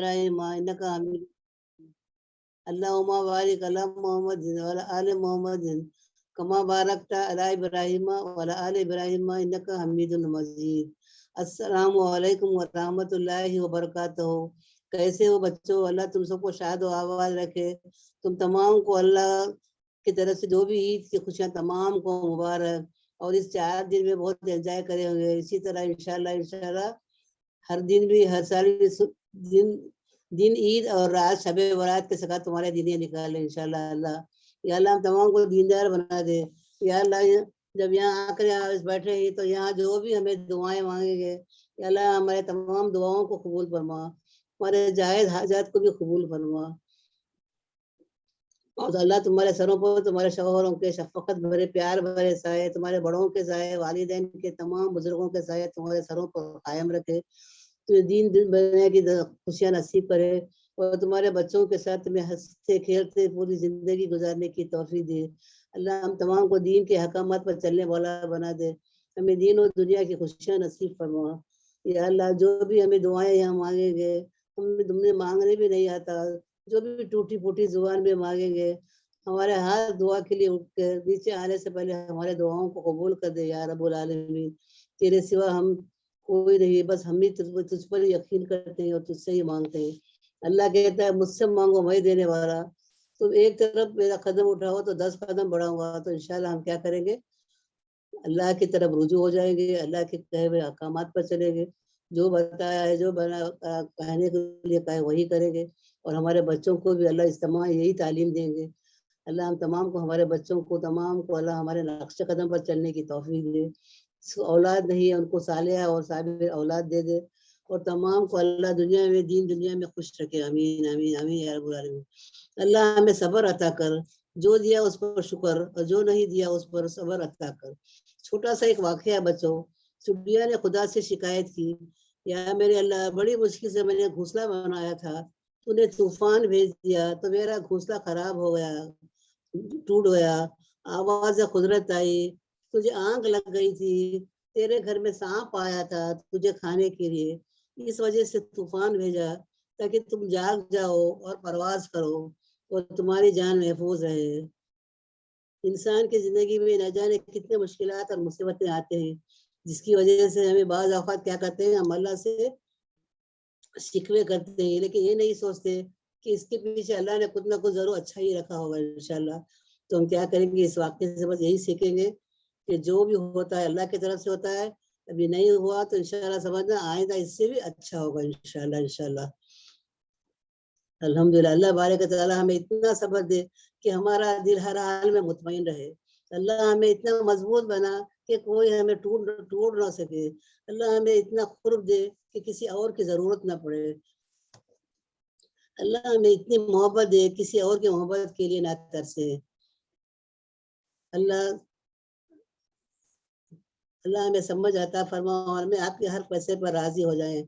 إبراهيم إنك حميد اللهم بارك على محمد وعلى آل محمد كما باركت على إبراهيم وعلى آل إبراهيم إنك حميد مجيد. السلام علیکم ورحمۃ اللہ وبرکاتہ. کیسے ہو بچوں؟ اللہ تم سب کو شاد و آباد رکھے. تم تمام کو اللہ کی طرف سے جو بھی عید کی خوشیاں تمام کو مبارک، اور اس 4 دن میں بہت انجوائے کرے ہوں گے. اسی طرح انشاءاللہ ہر دن بھی ہر سال بھی دن عید اور رات شب برات کے ساتھ تمہارے دن نکالے انشاءاللہ. اللہ یا اللہ ہم تمام کو دیندار بنا دے. یا اللہ جب یہاں آ کر یہاں بیٹھے ہیں تو یہاں جو بھی ہمیں دعائیں مانگیں گے یا اللہ ہمارے تمام دعاؤں کو قبول فرما، ہمارے جائز حاجات کو بھی قبول فرما. اور اللہ تمہارے سروں پر تمہارے شوہروں کے شفقت بھرے پیار بھرے سائے، تمہارے بڑوں کے سائے، والدین کے تمام بزرگوں کے سائے تمہارے سروں پر قائم رکھے. تو دین بننے کی خوشیاں نصیب کرے اور تمہارے بچوں کے ساتھ تمہیں ہنستے کھیلتے پوری زندگی گزارنے کی توفیق دے. اللہ ہم تمام کو دین کے حکامات پر چلنے والا بنا دے. ہمیں دین و دنیا کی خوشیاں نصیب فرما. یا اللہ جو بھی ہمیں دعائیں یہاں مانگیں گے تمہیں مانگنے بھی نہیں آتا، جو بھی ٹوٹی پھوٹی زبان میں مانگیں گے ہمارے ہاتھ دعا کے لیے اٹھ کے نیچے آنے سے پہلے ہمارے دعاؤں کو قبول کر دے یا رب العالمین. تیرے سوا ہم کوئی نہیں، بس ہم ہی تجھ پر یقین کرتے ہیں اور تجھ سے ہی مانگتے ہیں. اللہ کہتا ہے مجھ سے مانگو میں دینے والا. تم ایک طرف میرا قدم اٹھاؤ تو 10 قدم بڑھاؤں گا. تو انشاءاللہ ہم کیا کریں گے؟ اللہ کی طرف رجوع ہو جائیں گے، اللہ کے کہے ہوئے احکامات پر چلیں گے. جو بتایا ہے، جو کہنے کے لیے کہے وہی کریں گے. اور ہمارے بچوں کو بھی اللہ استماع یہی تعلیم دیں گے. اللہ ہم تمام کو ہمارے بچوں کو تمام کو اللہ ہمارے نقش قدم پر چلنے کی توفیق دے. اولاد نہیں ہے ان کو صالحہ اور صابر اولاد دے دے. اور تمام کو اللہ دنیا میں دین دنیا میں خوش رکھے. آمین آمین آمین یا رب العالمین. اللہ ہمیں صبر عطا کر، جو دیا اس پر شکر اور جو نہیں دیا اس پر صبر عطا کر. چھوٹا سا ایک واقعہ ہے بچوں. سبیا نے خدا سے شکایت کی، یا میرے اللہ بڑی مشکل سے میں نے گھونسلہ بنایا تھا، تو نے طوفان بھیج دیا تو میرا گھونسلہ خراب ہو گیا، ٹوٹ گیا. آواز قدرت آئی، تجھے آنکھ لگ گئی تھی، تیرے گھر میں سانپ آیا تھا تجھے کھانے کے لیے، اس وجہ سے طوفان بھیجا تاکہ تم جاگ جاؤ اور پرواز کرو اور تمہاری جان محفوظ رہے. انسان کی زندگی میں نہ جانے کتنے مشکلات اور مصیبتیں آتے ہیں، جس کی وجہ سے ہمیں بعض اوقات کیا کرتے ہیں، ہم اللہ سے شکوے کرتے ہیں، لیکن یہ نہیں سوچتے کہ اس کے پیچھے اللہ نے کچھ نہ کچھ ضرور اچھا ہی رکھا ہوگا انشاءاللہ. تو ہم کیا کریں گے؟ اس واقعے سے بس یہی سیکھیں گے کہ جو بھی ہوتا ہے اللہ کی طرف سے ہوتا ہے. ابھی نہیں ہوا تو انشاءاللہ سمجھنا آئندہ اس سے بھی اچھا ہوگا انشاءاللہ. الحمدللہ. اللہ بارک تعالیٰ ہمیں اتنا صبر دے کہ ہمارا دل ہر حال میں مطمئن رہے. اللہ ہمیں اتنا مضبوط بنا کہ کوئی ہمیں ٹوٹ نہ سکے. اللہ ہمیں اتنا قرب دے کہ کسی اور کی ضرورت نہ پڑے. اللہ ہمیں اتنی محبت دے کسی اور کی محبت کے لیے نہ ترسے. اللہ ہمیں سمجھ عطا فرما اور ہمیں آپ کے ہر فیصلے پر راضی ہو جائیں.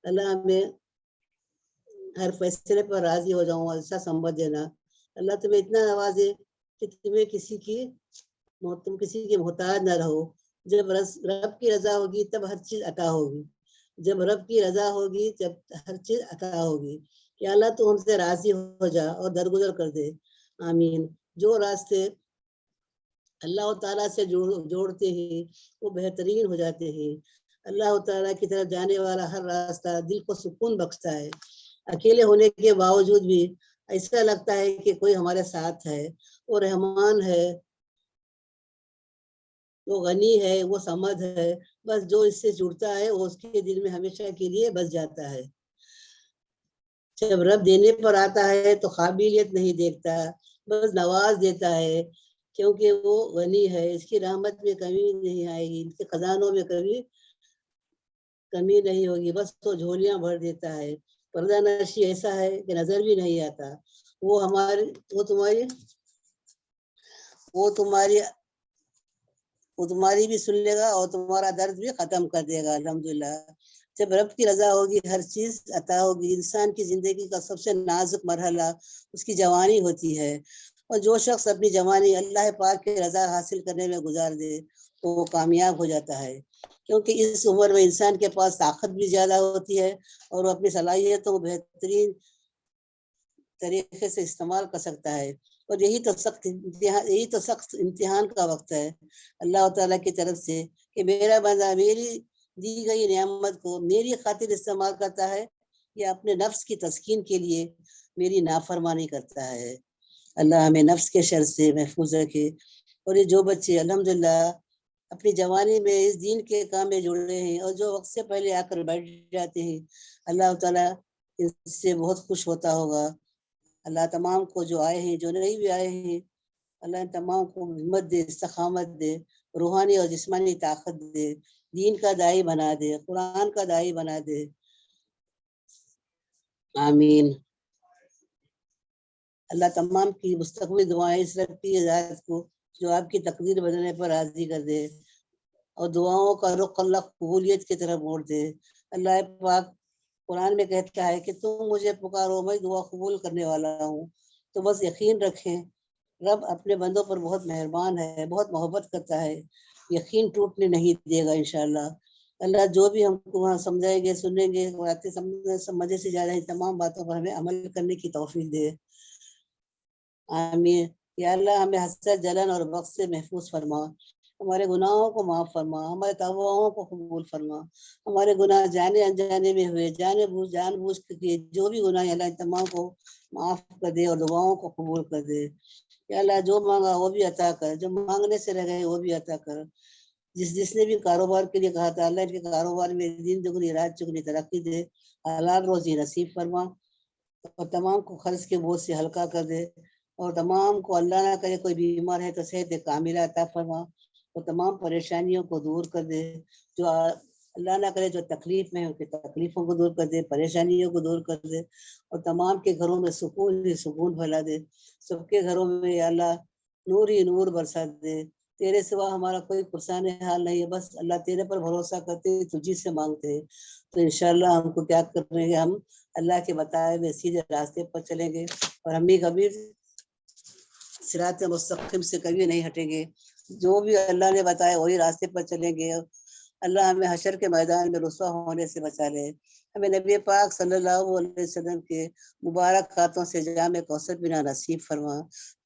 اللہ ہمیں ہر فیصلے پر راضی ہو جاؤں، ایسا سمجھ دینا. اللہ تمہیں اتنا نوازے کہ تم کسی کی محتاج نہ رہو. جب رب کی رضا ہوگی تب ہر چیز عطا ہوگی. جب رب کی رضا ہوگی جب ہر چیز عطا ہوگی. کہ اللہ تو ہم سے راضی ہو جا اور درگزر کر دے. آمین. جو راستے اللہ تعالیٰ سے جوڑتے ہیں وہ بہترین ہو جاتے ہیں. اللہ تعالیٰ کی طرف جانے والا ہر راستہ دل کو سکون بخشتا ہے. اکیلے ہونے کے باوجود بھی ایسا لگتا ہے کہ کوئی ہمارے ساتھ ہے. وہ رحمان ہے، وہ غنی ہے، وہ سمد ہے. بس جو اس سے جڑتا ہے وہ اس کے دل میں ہمیشہ کے لیے بس جاتا ہے. جب رب دینے پر آتا ہے تو قابلیت نہیں دیکھتا، بس نواز دیتا ہے، کیونکہ وہ غنی ہے. اس کی رحمت میں کمی نہیں آئے گی، اس کے خزانوں میں کبھی کمی نہیں ہوگی. بس تو جھولیاں بھر دیتا ہے. پردہ نشی ایسا ہے کہ نظر بھی نہیں آتا. وہ تمہاری بھی سن لے گا اور تمہارا درد بھی ختم کر دے گا. الحمدللہ. جب رب کی رضا ہوگی ہر چیز عطا ہوگی. انسان کی زندگی کا سب سے نازک مرحلہ اس کی جوانی ہوتی ہے، اور جو شخص اپنی جوانی اللہ پاک کی رضا حاصل کرنے میں گزار دے تو وہ کامیاب ہو جاتا ہے، کیونکہ اس عمر میں انسان کے پاس طاقت بھی زیادہ ہوتی ہے اور وہ اپنی صلاحیتوں کو بہترین طریقے سے استعمال کر سکتا ہے۔ اور یہی تو سخت امتحان کا وقت ہے اللہ تعالیٰ کی طرف سے کہ میرا بندہ میری دی گئی نعمت کو میری خاطر استعمال کرتا ہے یا اپنے نفس کی تسکین کے لیے میری نافرمانی کرتا ہے۔ اللہ ہمیں نفس کے شر سے محفوظ رکھے۔ اور یہ جو بچے الحمدللہ اپنی جوانی میں اس دین کے کام میں جڑے ہیں اور جو وقت سے پہلے آ کر بیٹھ جاتے ہیں، اللہ تعالیٰ اس سے بہت خوش ہوتا ہوگا۔ اللہ تمام کو جو آئے ہیں، جو نہیں بھی آئے ہیں، اللہ تمام کو ہمت دے، استقامت دے، روحانی اور جسمانی طاقت دے، دین کا داعی بنا دے، قرآن کا داعی بنا دے، آمین۔ اللہ تمام کی مستقبل دعائیں اس رب کی ذات کو جو آپ کی تقدیر بدلنے پر راضی کر دے اور دعاؤں کا رخ اللہ قبولیت کی طرف موڑ دے۔ اللہ پاک قرآن میں کہتا ہے کہ تم مجھے پکارو میں دعا قبول کرنے والا ہوں۔ تو بس یقین رکھیں رب اپنے بندوں پر بہت مہربان ہے، بہت محبت کرتا ہے، یقین ٹوٹنے نہیں دے گا انشاءاللہ۔ اللہ جو بھی ہم کو وہاں سمجھائیں گے، سنیں گے، باتیں سمجھے سے زیادہ ان تمام باتوں پر ہمیں عمل کرنے کی توفیق دے، آمین۔ یا اللہ ہمیں حسد، جلن اور بغض سے محفوظ فرما، ہمارے گناہوں کو معاف فرما، ہمارے توبہوں کو قبول فرما، ہمارے گناہ جانے انجانے میں ہوئے، جان بوجھ کے جو بھی گناہ ہیں اللہ تمام کو معاف کر دے اور دعاؤں کو قبول کر دے۔ یا اللہ جو مانگا وہ بھی عطا کر، جو مانگنے سے رہ گئے وہ بھی عطا کر۔ جس نے بھی کاروبار کے لیے کہا تھا اللہ کے کاروبار میں دن دگنی رات چگنی ترقی دے، حلال روزی نصیب فرما اور تمام کو قرض کے بوجھ سے ہلکا کر دے، اور تمام کو اللہ نہ کرے کوئی بیمار ہے تو صحت کاملہ عطا فرما اور تمام پریشانیوں کو دور کر دے، جو اللہ نہ کرے جو تکلیف میں ان کی تکلیفوں کو دور کر دے، پریشانیوں کو دور کر دے اور تمام کے گھروں میں سکون ہی سکون پھیلا دے، سب کے گھروں میں یا اللہ نور ہی نور برسا دے۔ تیرے سوا ہمارا کوئی پرسان حال نہیں ہے، بس اللہ تیرے پر بھروسہ کرتے ہیں، تجھی سے مانگتے ہیں، تو انشاءاللہ ہم کو کیا کریں گے، ہم اللہ کے بتائے ہوئے سیدھے راستے پر چلیں گے اور ہم بھی کبھی صراط مستقیم سے کبھی نہیں ہٹیں گے، جو بھی اللہ نے بتایا وہی راستے پر چلیں گے۔ اللہ ہمیں حشر کے میدان میں رسوا ہونے سے بچا لے، ہمیں نبی پاک صلی اللہ علیہ وسلم کے مبارک ہاتھوں سے جام کوثر پینا نصیب فرما۔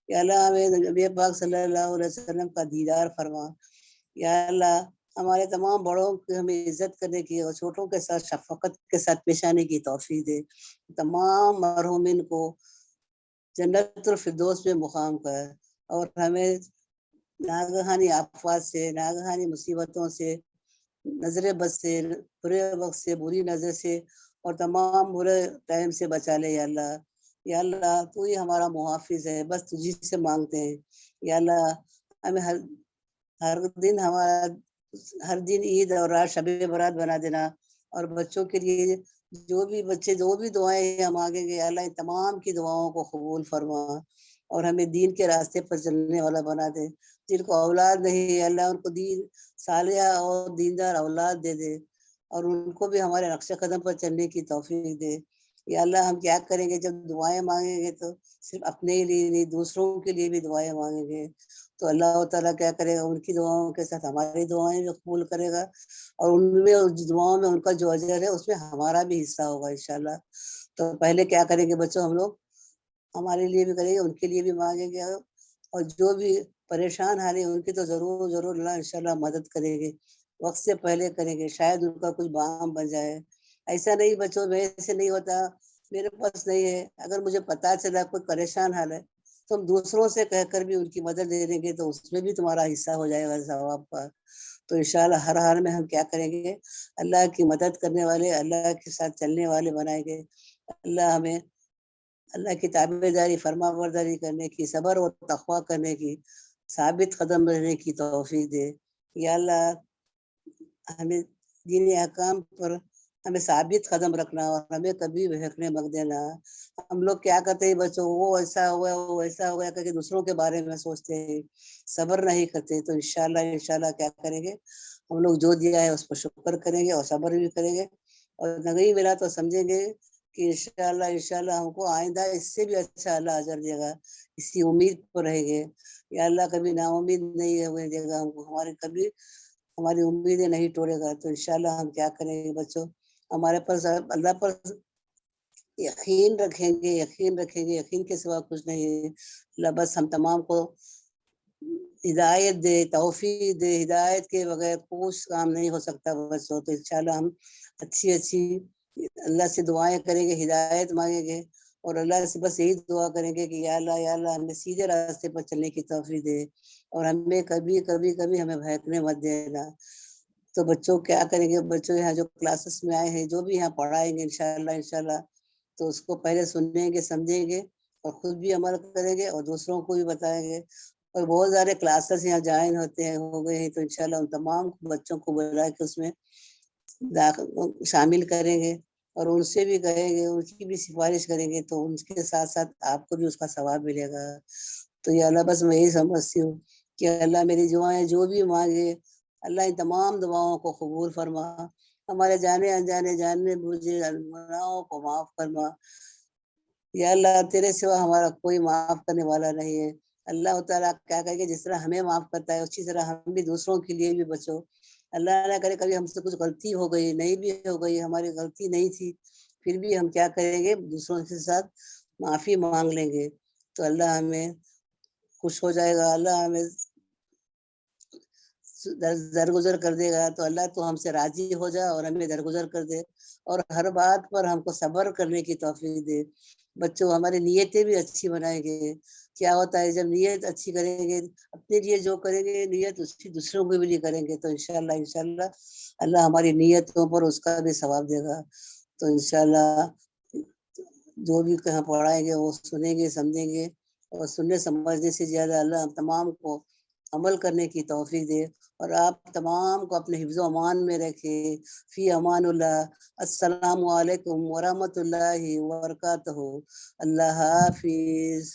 یا اللہ ہمیں نبی پاک صلی اللہ علیہ وسلم کا دیدار فرما۔ یا اللہ ہمارے تمام بڑوں کی ہمیں عزت کرنے کی اور چھوٹوں کے ساتھ شفقت کے ساتھ پیش آنے کی توفیق دے، تمام مرحومین کو جنت الفردوس میں مقام کر اور ہمیں ناگہانی آفات سے، ناگہانی مصیبتوں سے، نظر بد سے، برے وقت سے، بری نظر سے اور تمام برے ٹائم سے بچا لے۔ یا اللہ، یا اللہ تو ہی ہمارا محافظ ہے، بس تجھی سے مانگتے ہیں۔ یا اللہ ہمیں ہر دن ہر دن عید اور رات شب برات بنا دینا، اور بچوں کے لیے جو بھی دعائیں ہم مانگیں گے اللہ ان تمام کی دعاؤں کو قبول فرما اور ہمیں دین کے راستے پر چلنے والا بنا دے۔ جن کو اولاد نہیں اللہ ان کو دین صالحہ اور دیندار اولاد دے دے اور ان کو بھی ہمارے نقش قدم پر چلنے کی توفیق دے۔ یا اللہ ہم کیا کریں گے جب دعائیں مانگیں گے تو صرف اپنے لیے نہیں دوسروں کے لیے بھی دعائیں مانگیں گے، تو اللہ تعالیٰ کیا کرے گا ان کی دعاؤں کے ساتھ ہماری دعائیں بھی قبول کرے گا اور ان میں دعاؤں میں ان کا جو اجر ہے اس میں ہمارا بھی حصہ ہوگا انشاءاللہ۔ تو پہلے کیا کریں گے بچوں، ہم لوگ ہمارے لیے بھی کریں گے، ان کے لیے بھی مانگیں گے اور جو بھی پریشان حال ہے ان کی تو ضرور ضرور اللہ انشاءاللہ مدد کریں گے، وقت سے پہلے کریں گے، شاید ان کا کچھ بام بن جائے۔ ایسا نہیں بچوں میرے سے نہیں ہوتا، میرے پاس نہیں ہے، اگر مجھے پتا چلا کوئی پریشان حال ہے تو ہم دوسروں سے کہہ کر بھی ان کی مدد دے دیں گے تو اس میں بھی تمہارا حصہ ہو جائے گا ثواب کا۔ تو انشاءاللہ ہر حال میں ہم کیا کریں گے، اللہ کی مدد کرنے والے، اللہ کے ساتھ چلنے والے بنائیں گے۔ اللہ ہمیں اللہ کی تابعداری، فرما برداری کرنے کی، صبر و تقوی کرنے کی، ثابت قدم رہنے کی توفیق دے۔ یا اللہ ہمیں دین احکام پر ہمیں ثابت قدم رکھنا اور ہمیں کبھی بہکنے مت دینا۔ ہم لوگ کیا کرتے ہیں بچوں، وہ ایسا ہوا وہ ایسا ہوا کر کے دوسروں کے بارے میں سوچتے ہیں، صبر نہیں کرتے، تو انشاءاللہ کیا کریں گے، ہم لوگ جو دیا ہے اس پر شکر کریں گے اور صبر بھی کریں گے اور نہیں ملا تو سمجھیں گے کہ انشاءاللہ ہم کو آئندہ اس سے بھی اچھا اللہ اجر دے گا، اسی امید پر رہیں گے. یا اللہ کبھی نا امید نہیں ہونے دے گا ہم کو، کبھی ہماری امیدیں نہیں توڑے گا. تو انشاءاللہ ہم کیا کریں گے بچوں، ہمارے پاس اللہ پر یقین رکھیں گے، یقین کے سوا کچھ نہیں ہے. اللہ بس ہم تمام کو ہدایت دے، توفیق دے. ہدایت کے بغیر کچھ کام نہیں ہو سکتا بچوں. تو انشاءاللہ ہم اچھی اللہ سے دعائیں کریں گے، ہدایت مانگیں گے، اور اللہ سے بس یہی دعا کریں گے کہ یا اللہ ہمیں سیدھے راستے پر چلنے کی توفیق دے، اور ہمیں کبھی ہمیں بھٹکنے مت دینا. تو بچوں کیا کریں گے، بچوں یہاں جو کلاسز میں آئے ہیں، جو بھی یہاں پڑھائیں گے انشاءاللہ تو اس کو پہلے سنیں گے، سمجھیں گے، اور خود بھی عمل کریں گے اور دوسروں کو بھی بتائیں گے. اور بہت سارے کلاسز یہاں جوائن ہو گئے ہیں، تو انشاءاللہ ان تمام بچوں کو بلا کے اس میں شامل کریں گے، اور ان سے بھی کہیں گے، ان کی بھی سفارش کریں گے، تو ان کے ساتھ ساتھ آپ کو بھی اس کا ثواب ملے گا. تو یا اللہ بس میں یہی سمجھتی ہوں کہ اللہ میری دعائیں جو بھی مانگے، اللہ ان تمام دعاؤں کو قبول فرما، ہمارے جانے انجانے جاننے بوجھے گناہوں کو معاف فرما. یا اللہ تیرے سوا ہمارا کوئی معاف کرنے والا نہیں ہے. اللہ تعالیٰ کیا کہے گا، جس طرح ہمیں معاف کرتا ہے اسی طرح ہم بھی دوسروں کے لیے بھی بچو. اللہ نہ کرے کبھی ہم سے کچھ غلطی ہو گئی، نہیں بھی ہو گئی، ہماری غلطی نہیں تھی، پھر بھی ہم کیا کریں گے، دوسروں کے ساتھ معافی مانگ لیں گے، تو اللہ ہمیں خوش ہو جائے گا، اللہ ہمیں درگزر کر دے گا. تو اللہ تو ہم سے راضی ہو جائے اور ہمیں درگزر کر دے، اور ہر بات پر ہم کو صبر کرنے کی توفیق دے. بچوں ہماری نیتیں بھی اچھی بنائیں گے. کیا ہوتا ہے جب نیت اچھی کریں گے، اپنے لیے جو کریں گے نیت اس کی دوسروں کے بھی لیے کریں گے، تو انشاءاللہ اللہ ہماری نیتوں پر اس کا بھی ثواب دے گا. تو انشاءاللہ جو بھی کہاں پڑھائیں گے وہ سنیں گے، سمجھیں گے، اور سننے سمجھنے سے زیادہ اللہ ہم تمام کو عمل کرنے کی توفیق دے، اور آپ تمام کو اپنے حفظ و امان میں رکھے. فی امان اللہ. السلام علیکم ورحمۃ اللہ وبرکاتہ. اللہ حافظ.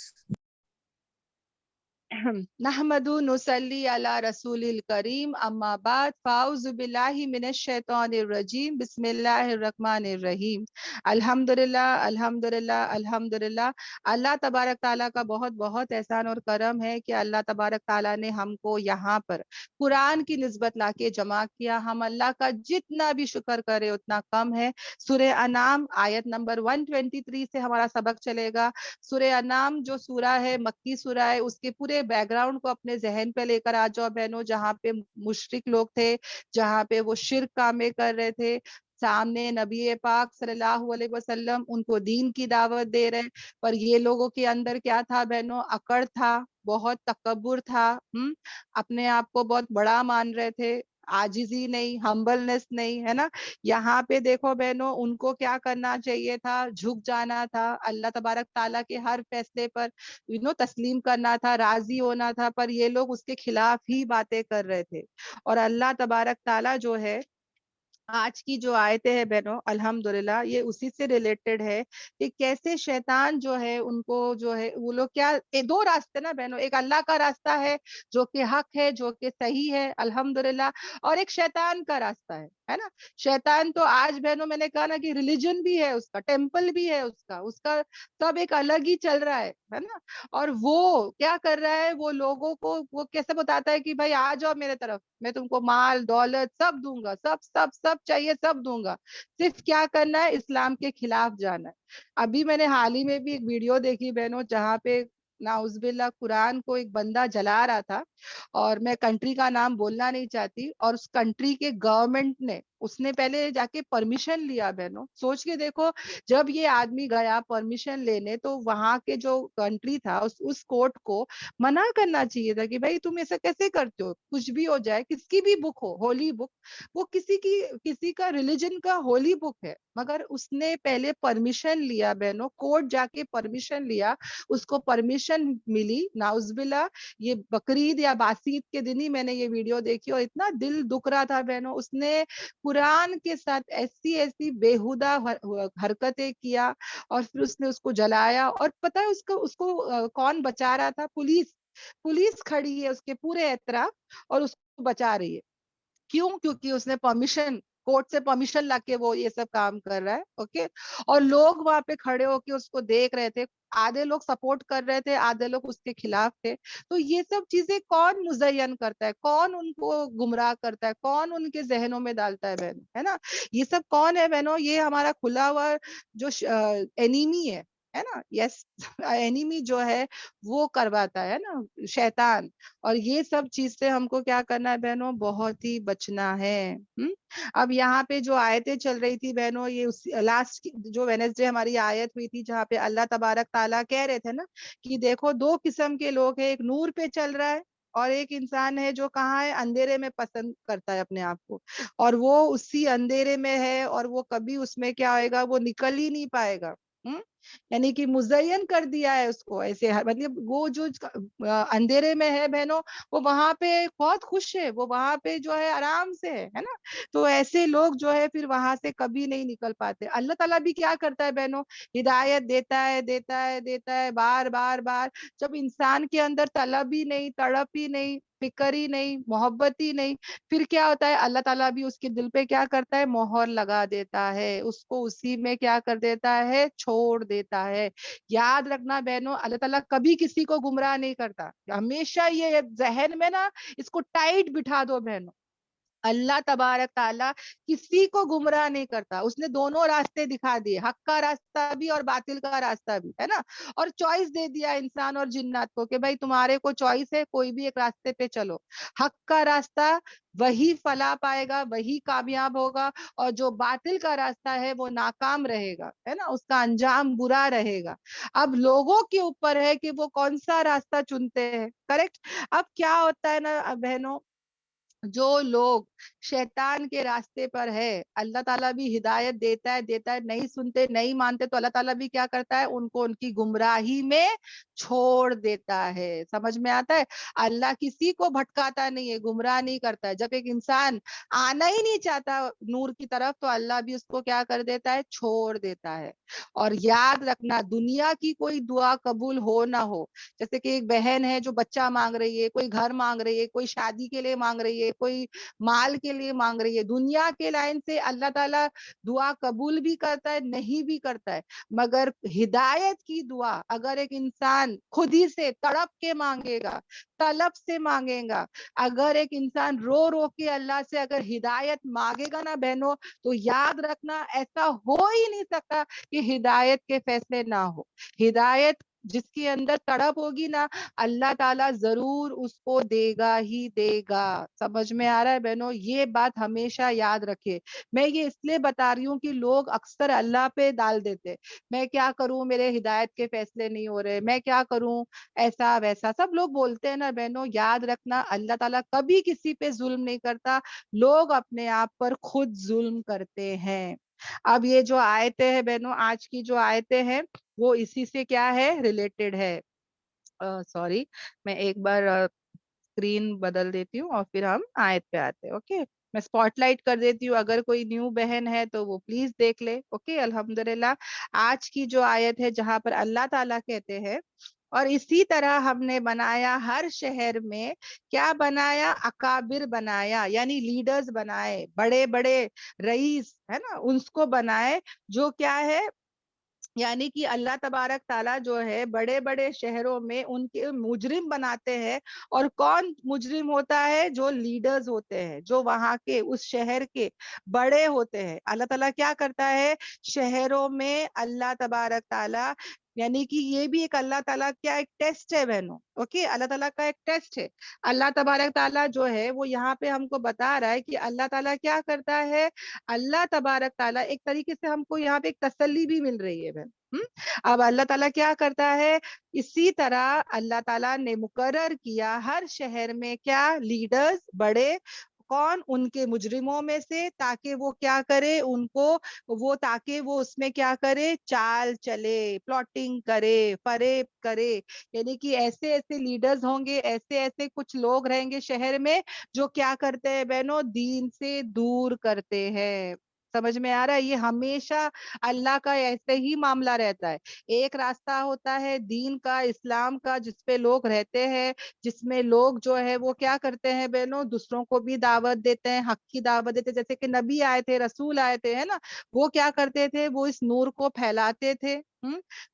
نحمدو نصلی علی رسول الکریم، اما بعد، فاعوذ باللہ من الشیطان الرجیم، بسم اللہ الرحمن الرحیم. الحمدللہ الحمدللہ الحمدللہ. اللہ تبارک تعالیٰ کا بہت بہت احسان اور کرم ہے کہ اللہ تبارک تعالیٰ نے ہم کو یہاں پر قرآن کی نسبت لا کے جمع کیا. ہم اللہ کا جتنا بھی شکر کرے اتنا کم ہے. سورہ انعام آیت نمبر 123 سے ہمارا سبق چلے گا. سورہ انعام جو سورہ ہے، مکی سورہ ہے، اس کے پورے بیک گراؤنڈ کو اپنے ذہن پہ لے کر آ جاؤ بہنوں. جہاں پہ مشرک لوگ تھے، جہاں پہ وہ شرک کامیں کر رہے تھے، سامنے نبی پاک صلی اللہ علیہ وسلم ان کو دین کی دعوت دے رہے، پر یہ لوگوں کے اندر کیا تھا بہنوں؟ اکڑ تھا، بہت تکبر تھا، اپنے آپ کو بہت بڑا مان رہے تھے، عاجزی نہیں، ہمبلنس نہیں، ہے نا. یہاں پہ دیکھو بہنوں، ان کو کیا کرنا چاہیے تھا؟ جھک جانا تھا، اللہ تبارک تعالیٰ کے ہر فیصلے پر تسلیم کرنا تھا، راضی ہونا تھا. پر یہ لوگ اس کے خلاف ہی باتیں کر رہے تھے. اور اللہ تبارک تعالیٰ جو ہے، آج کی جو آیتیں ہیں بہنوں الحمدللہ یہ اسی سے ریلیٹڈ ہے کہ کیسے شیطان جو ہے ان کو جو ہے وہ لوگ کیا، دو راستے نا بہنوں، ایک اللہ کا راستہ ہے جو کہ حق ہے، جو کہ صحیح ہے الحمدللہ، اور ایک شیطان کا راستہ ہے نا. شیطان تو آج بہنوں میں نے کہا نا کہ ریلیجن بھی ہے اس کا، ٹیمپل بھی ہے اس کا سب ایک الگ ہی چل رہا ہے نا. اور وہ کیا کر رہا ہے، وہ لوگوں کو وہ کیسے بتاتا ہے کہ بھائی آ جاؤ میرے طرف، میں تم کو مال دولت سب دوں گا، سب سب سب چاہیے سب دوں گا، صرف کیا کرنا ہے، اسلام کے خلاف جانا ہے. ابھی میں نے حال ہی میں بھی ایک ویڈیو دیکھی بہنوں، جہاں پہ نعوذ باللہ قرآن کو ایک بندہ جلا رہا تھا، اور میں کنٹری کا نام بولنا نہیں چاہتی، اور اس کنٹری کے گورنمنٹ نے اس نے پہلے جا کے پرمیشن لیا بہنوں. سوچ کے دیکھو، جب یہ آدمی گیا پرمیشن لینے تو وہاں کے جو کنٹری تھا اس کورٹ کو منع کرنا چاہیے تھا کہ بھائی تم ایسا کیسے کرتے ہو، کچھ بھی ہو جائے، کس کی بھی بک ہو، ہولی بک، وہ کسی کا ریلیجن کا ہولی بک ہے، مگر اس نے پہلے پرمیشن لیا بہنوں، کورٹ جا کے پرمیشن لیا، اس کو پرمیشن ملی. نعوذ باللہ یہ بقرعید یا باسید کے دن ہی میں نے یہ ویڈیو دیکھی، اور اتنا دل دکھ رہا تھا بہنوں. اس نے قرآن کے ساتھ ایسی بےہودہ حرکتیں کیا، اور پھر اس نے اس کو جلایا. اور پتہ ہے اس کو کون بچا رہا تھا؟ پولیس کھڑی ہے اس کے پورے اطراف اور اس کو بچا رہی ہے. کیوں؟ کیونکہ اس نے پرمیشن कोर्ट से परमिशन लाके वो ये सब काम कर रहा है, ओके। और लोग वहां पे खड़े होके उसको देख रहे थे, आधे लोग सपोर्ट कर रहे थे, आधे लोग उसके खिलाफ थे। तो ये सब चीजें कौन मुजयन करता है, कौन उनको गुमराह करता है, कौन उनके जहनों में डालता है बहनों, है ना? ये सब कौन है बहनों? ये हमारा खुला हुआ जो एनिमी है ना? यस, एनिमी जो है वो करवाता है ना, शैतान। और ये सब चीज से हमको क्या करना है बहनों? बहुत ही बचना है। अब यहाँ पे जो आयतें चल रही थी बहनों, ये उस लास्ट जो वेनेसडे हमारी आयत हुई थी, जहाँ पे अल्लाह तबारक ताला कह रहे थे ना कि देखो, दो किस्म के लोग हैं, एक नूर पे चल रहा है और एक इंसान है जो कहाँ है, अंधेरे में पसंद करता है अपने आप को, और वो उसी अंधेरे में है और वो कभी उसमें क्या होएगा, वो निकल ही नहीं पाएगा। हम्म यानी कि मुजयन कर दिया है उसको ऐसे, मतलब वो जो अंधेरे में है बहनों, वो वहां पे बहुत खुश है, वो वहां पे जो है आराम से है ना? तो ऐसे लोग जो है फिर वहां से कभी नहीं निकल पाते। अल्लाह ताला भी क्या करता है बहनों? हिदायत देता है, देता है, देता है, बार बार बार। जब इंसान के अंदर तलब ही नहीं, तड़प ही नहीं, फिक्र ही नहीं, मोहब्बत ही नहीं, फिर क्या होता है? अल्लाह ताला भी उसके दिल पे क्या करता है? मोहर लगा देता है, उसको उसी में क्या कर देता है? छोड़ देता है। याद रखना बहनों, अल्लाह ताला कभी किसी को गुमराह नहीं करता। हमेशा ये जहन में ना इसको टाइट बिठा दो बहनों, अल्लाह तबारक ताला किसी को गुमराह नहीं करता। उसने दोनों रास्ते दिखा दिए, हक का रास्ता भी और बातिल का रास्ता भी, है ना? और चॉइस दे दिया इंसान और जिन्नात को कि भाई तुम्हारे को चॉइस है, कोई भी एक रास्ते पे चलो। हक का रास्ता वही फला पाएगा, वही कामयाब होगा, और जो बातिल का रास्ता है वो नाकाम रहेगा, है ना? उसका अंजाम बुरा रहेगा। अब लोगों के ऊपर है कि वो कौन सा रास्ता चुनते हैं, करेक्ट? अब क्या होता है ना बहनों, जो लोग शैतान के रास्ते पर है, अल्लाह ताला भी हिदायत देता है, देता है, नहीं सुनते, नहीं मानते, तो अल्लाह ताला भी क्या करता है? उनको उनकी गुमराही में छोड़ देता है। समझ में आता है? अल्लाह किसी को भटकाता नहीं है, गुमराह नहीं करता है। जब एक इंसान आना ही नहीं चाहता नूर की तरफ, तो अल्लाह भी उसको क्या कर देता है? छोड़ देता है। और याद रखना, दुनिया की कोई दुआ कबूल हो ना हो, जैसे कि एक बहन है जो बच्चा मांग रही है, कोई घर मांग रही है, कोई शादी के लिए मांग रही है, कोई माल के लिए मांग रही है, दुनिया के लाइन से अल्लाह ताला दुआ कबूल भी करता है, नहीं भी करता है। मगर हिदायत की दुआ अगर एक इंसान खुद ही से तड़प के मांगेगा, तलब से मांगेगा, अगर एक इंसान रो रो के अल्लाह से अगर हिदायत मांगेगा ना बहनों, तो याद रखना, ऐसा हो ही नहीं सकता कि हिदायत के फैसले ना हो। हिदायत जिसके अंदर तड़प होगी ना, अल्लाह ताला जरूर उसको देगा ही देगा। समझ में आ रहा है बहनों? ये बात हमेशा याद रखे। मैं ये इसलिए बता रही हूँ कि लोग अक्सर अल्लाह पे डाल देते, मैं क्या करूं, मेरे हिदायत के फैसले नहीं हो रहे, मैं क्या करूं, ऐसा वैसा सब लोग बोलते हैं ना बहनों। याद रखना, अल्लाह ताला कभी किसी पे जुल्म नहीं करता, लोग अपने आप पर खुद जुल्म करते हैं। अब ये जो आयतें हैं बहनों, आज की जो आयतें हैं, वो इसी से क्या है? रिलेटेड है। सॉरी, मैं एक बार स्क्रीन बदल देती हूँ और फिर हम आयत पे आते हैं, ओके? मैं स्पॉटलाइट कर देती हूँ, अगर कोई न्यू बहन है तो वो प्लीज देख ले, ओके? अल्हम्दुलिल्लाह। आज की जो आयत है, जहां पर अल्लाह ताला कहते हैं, और इसी तरह हमने बनाया हर शहर में, क्या बनाया? अकाबिर बनाया, यानी लीडर्स बनाए, बड़े बड़े रईस, है ना, उसको बनाए, जो क्या है, यानी कि अल्लाह तबारक ताला जो है बड़े बड़े शहरों में उनके मुजरिम बनाते हैं। और कौन मुजरिम होता है? जो लीडर्स होते हैं, जो वहां के उस शहर के बड़े होते हैं। अल्लाह ताला क्या करता है? शहरों में अल्लाह तबारक ताला, यानी कि ये भी एक अल्लाह ताला क्या एक टेस्ट है बहनों, ओके? अल्लाह ताला का एक टेस्ट है। अल्लाह तबारक ताला जो है वो यहाँ पे हमको बता रहा है कि अल्लाह ताला क्या करता है। अल्लाह तबारक ताला एक तरीके से हमको यहाँ पे एक तसल्ली भी मिल रही है बहन। अब अल्लाह ताला क्या करता है? इसी तरह अल्लाह ताला ने मुकर्रर किया हर शहर में क्या? लीडर्स, बड़े, कौन? उनके मुजरिमों में से, ताकि वो क्या करे? उनको वो, ताकि वो उसमें क्या करे? चाल चले, प्लॉटिंग करे, फरेब करे। यानी कि ऐसे ऐसे लीडर्स होंगे, ऐसे ऐसे कुछ लोग रहेंगे शहर में, जो क्या करते हैं बहनों? दीन से दूर करते हैं। समझ में आ रहा है? ये हमेशा अल्लाह का ऐसे ही मामला रहता है। एक रास्ता होता है दीन का, इस्लाम का, जिसपे लोग रहते हैं, जिसमें लोग जो है वो क्या करते हैं बहनों, दूसरों को भी दावत देते हैं, हक की दावत देते हैं। जैसे कि नबी आए थे, रसूल आए थे, है ना, वो क्या करते थे, वो इस नूर को फैलाते थे।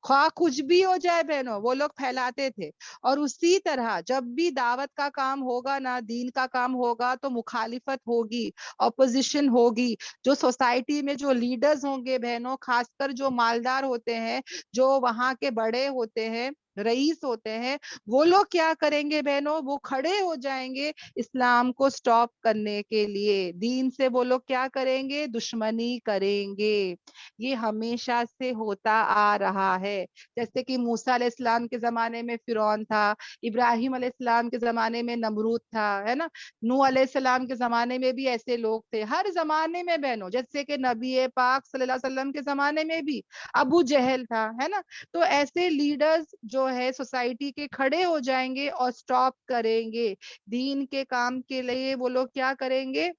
ख्वाह कुछ भी हो जाए बहनों, वो लोग फैलाते थे। और उसी तरह जब भी दावत का काम होगा ना, दीन का काम होगा, तो मुखालिफत होगी, ऑपोजिशन होगी। जो सोसाइटी में जो लीडर्स होंगे बहनों, खासकर जो मालदार होते हैं, जो वहां के बड़े होते हैं, रईस होते हैं, वो लोग क्या करेंगे बहनों, वो खड़े हो जाएंगे इस्लाम को स्टॉप करने के लिए। दीन से वो लोग क्या करेंगे, दुश्मनी करेंगे। ये हमेशा से होता आ रहा है। जैसे कि मूसा अलैहिस्सलाम के जमाने में फिरौन था, इब्राहिम अलैहिस्सलाम के जमाने में नमरूद था, है ना, नूह अलैहिस्सलाम के जमाने में भी ऐसे लोग थे। हर जमाने में बहनों, जैसे कि नबी पाक सल्लल्लाहु अलैहि वसल्लम के जमाने में भी अबू जहल था, है ना। तो ऐसे लीडर्स जो है सोसाइटी के खड़े हो जाएंगे और स्टॉप करेंगे दीन के काम के लिए। वो लोग क्या करेंगे,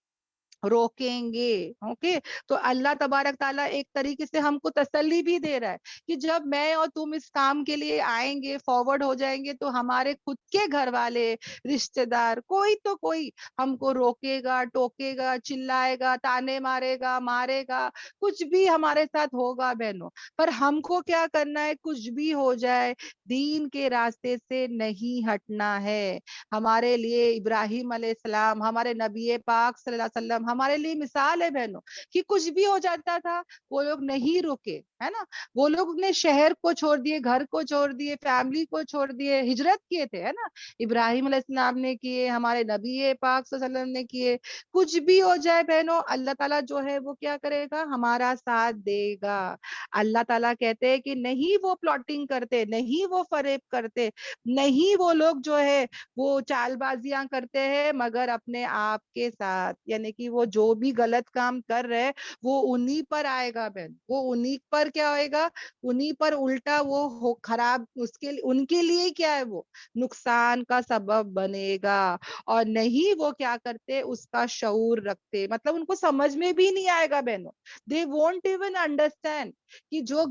रोकेंगे। ओके, तो अल्लाह तबारक ताला एक तरीके से हमको तसल्ली भी दे रहा है कि जब मैं और तुम इस काम के लिए आएंगे, फॉरवर्ड हो जाएंगे, तो हमारे खुद के घर वाले, रिश्तेदार, कोई तो कोई हमको रोकेगा, टोकेगा, चिल्लाएगा, ताने मारेगा, मारेगा, कुछ भी हमारे साथ होगा बहनों। पर हमको क्या करना है, कुछ भी हो जाए दीन के रास्ते से नहीं हटना है। हमारे लिए इब्राहिम अलैहिस्सलाम, हमारे नबी पाक सल्लल्लाहु अलैहि वसल्लम हमारे लिए मिसाल है बहनों, कि कुछ भी हो जाता था, वो लोग नहीं रुके, है ना। वो लोग ने शहर को छोड़ दिए, घर को छोड़ दिए, फैमिली को छोड़ दिए, हिजरत किए थे, है ना। इब्राहिम अलैहिस्सलाम ने किए, हमारे नबी पाक सल्लल्लाहु अलैहि वसल्लम ने किए। कुछ भी हो जाए बहनों, अल्लाह ताला जो है वो क्या करेगा, हमारा साथ देगा। अल्लाह ताला कहते हैं कि नहीं वो प्लॉटिंग करते, नहीं वो फरेब करते, नहीं वो लोग जो है वो चालबाजियां करते हैं, मगर अपने आप के साथ, यानी कि वो जो भी गलत काम कर रहे हैं, वो उन्हीं पर आएगा बहन, वो उन्हीं पर क्या होएगा, उन्हीं पर उल्टा वो हो खराब, उसके उनके लिए क्या है, वो नुकसान का सबब बनेगा। और नहीं वो क्या करते, उसका शऊर रखते, मतलब उनको समझ में भी नहीं आएगा बहनों। दे वोंट इवन अंडरस्टैंड कि जो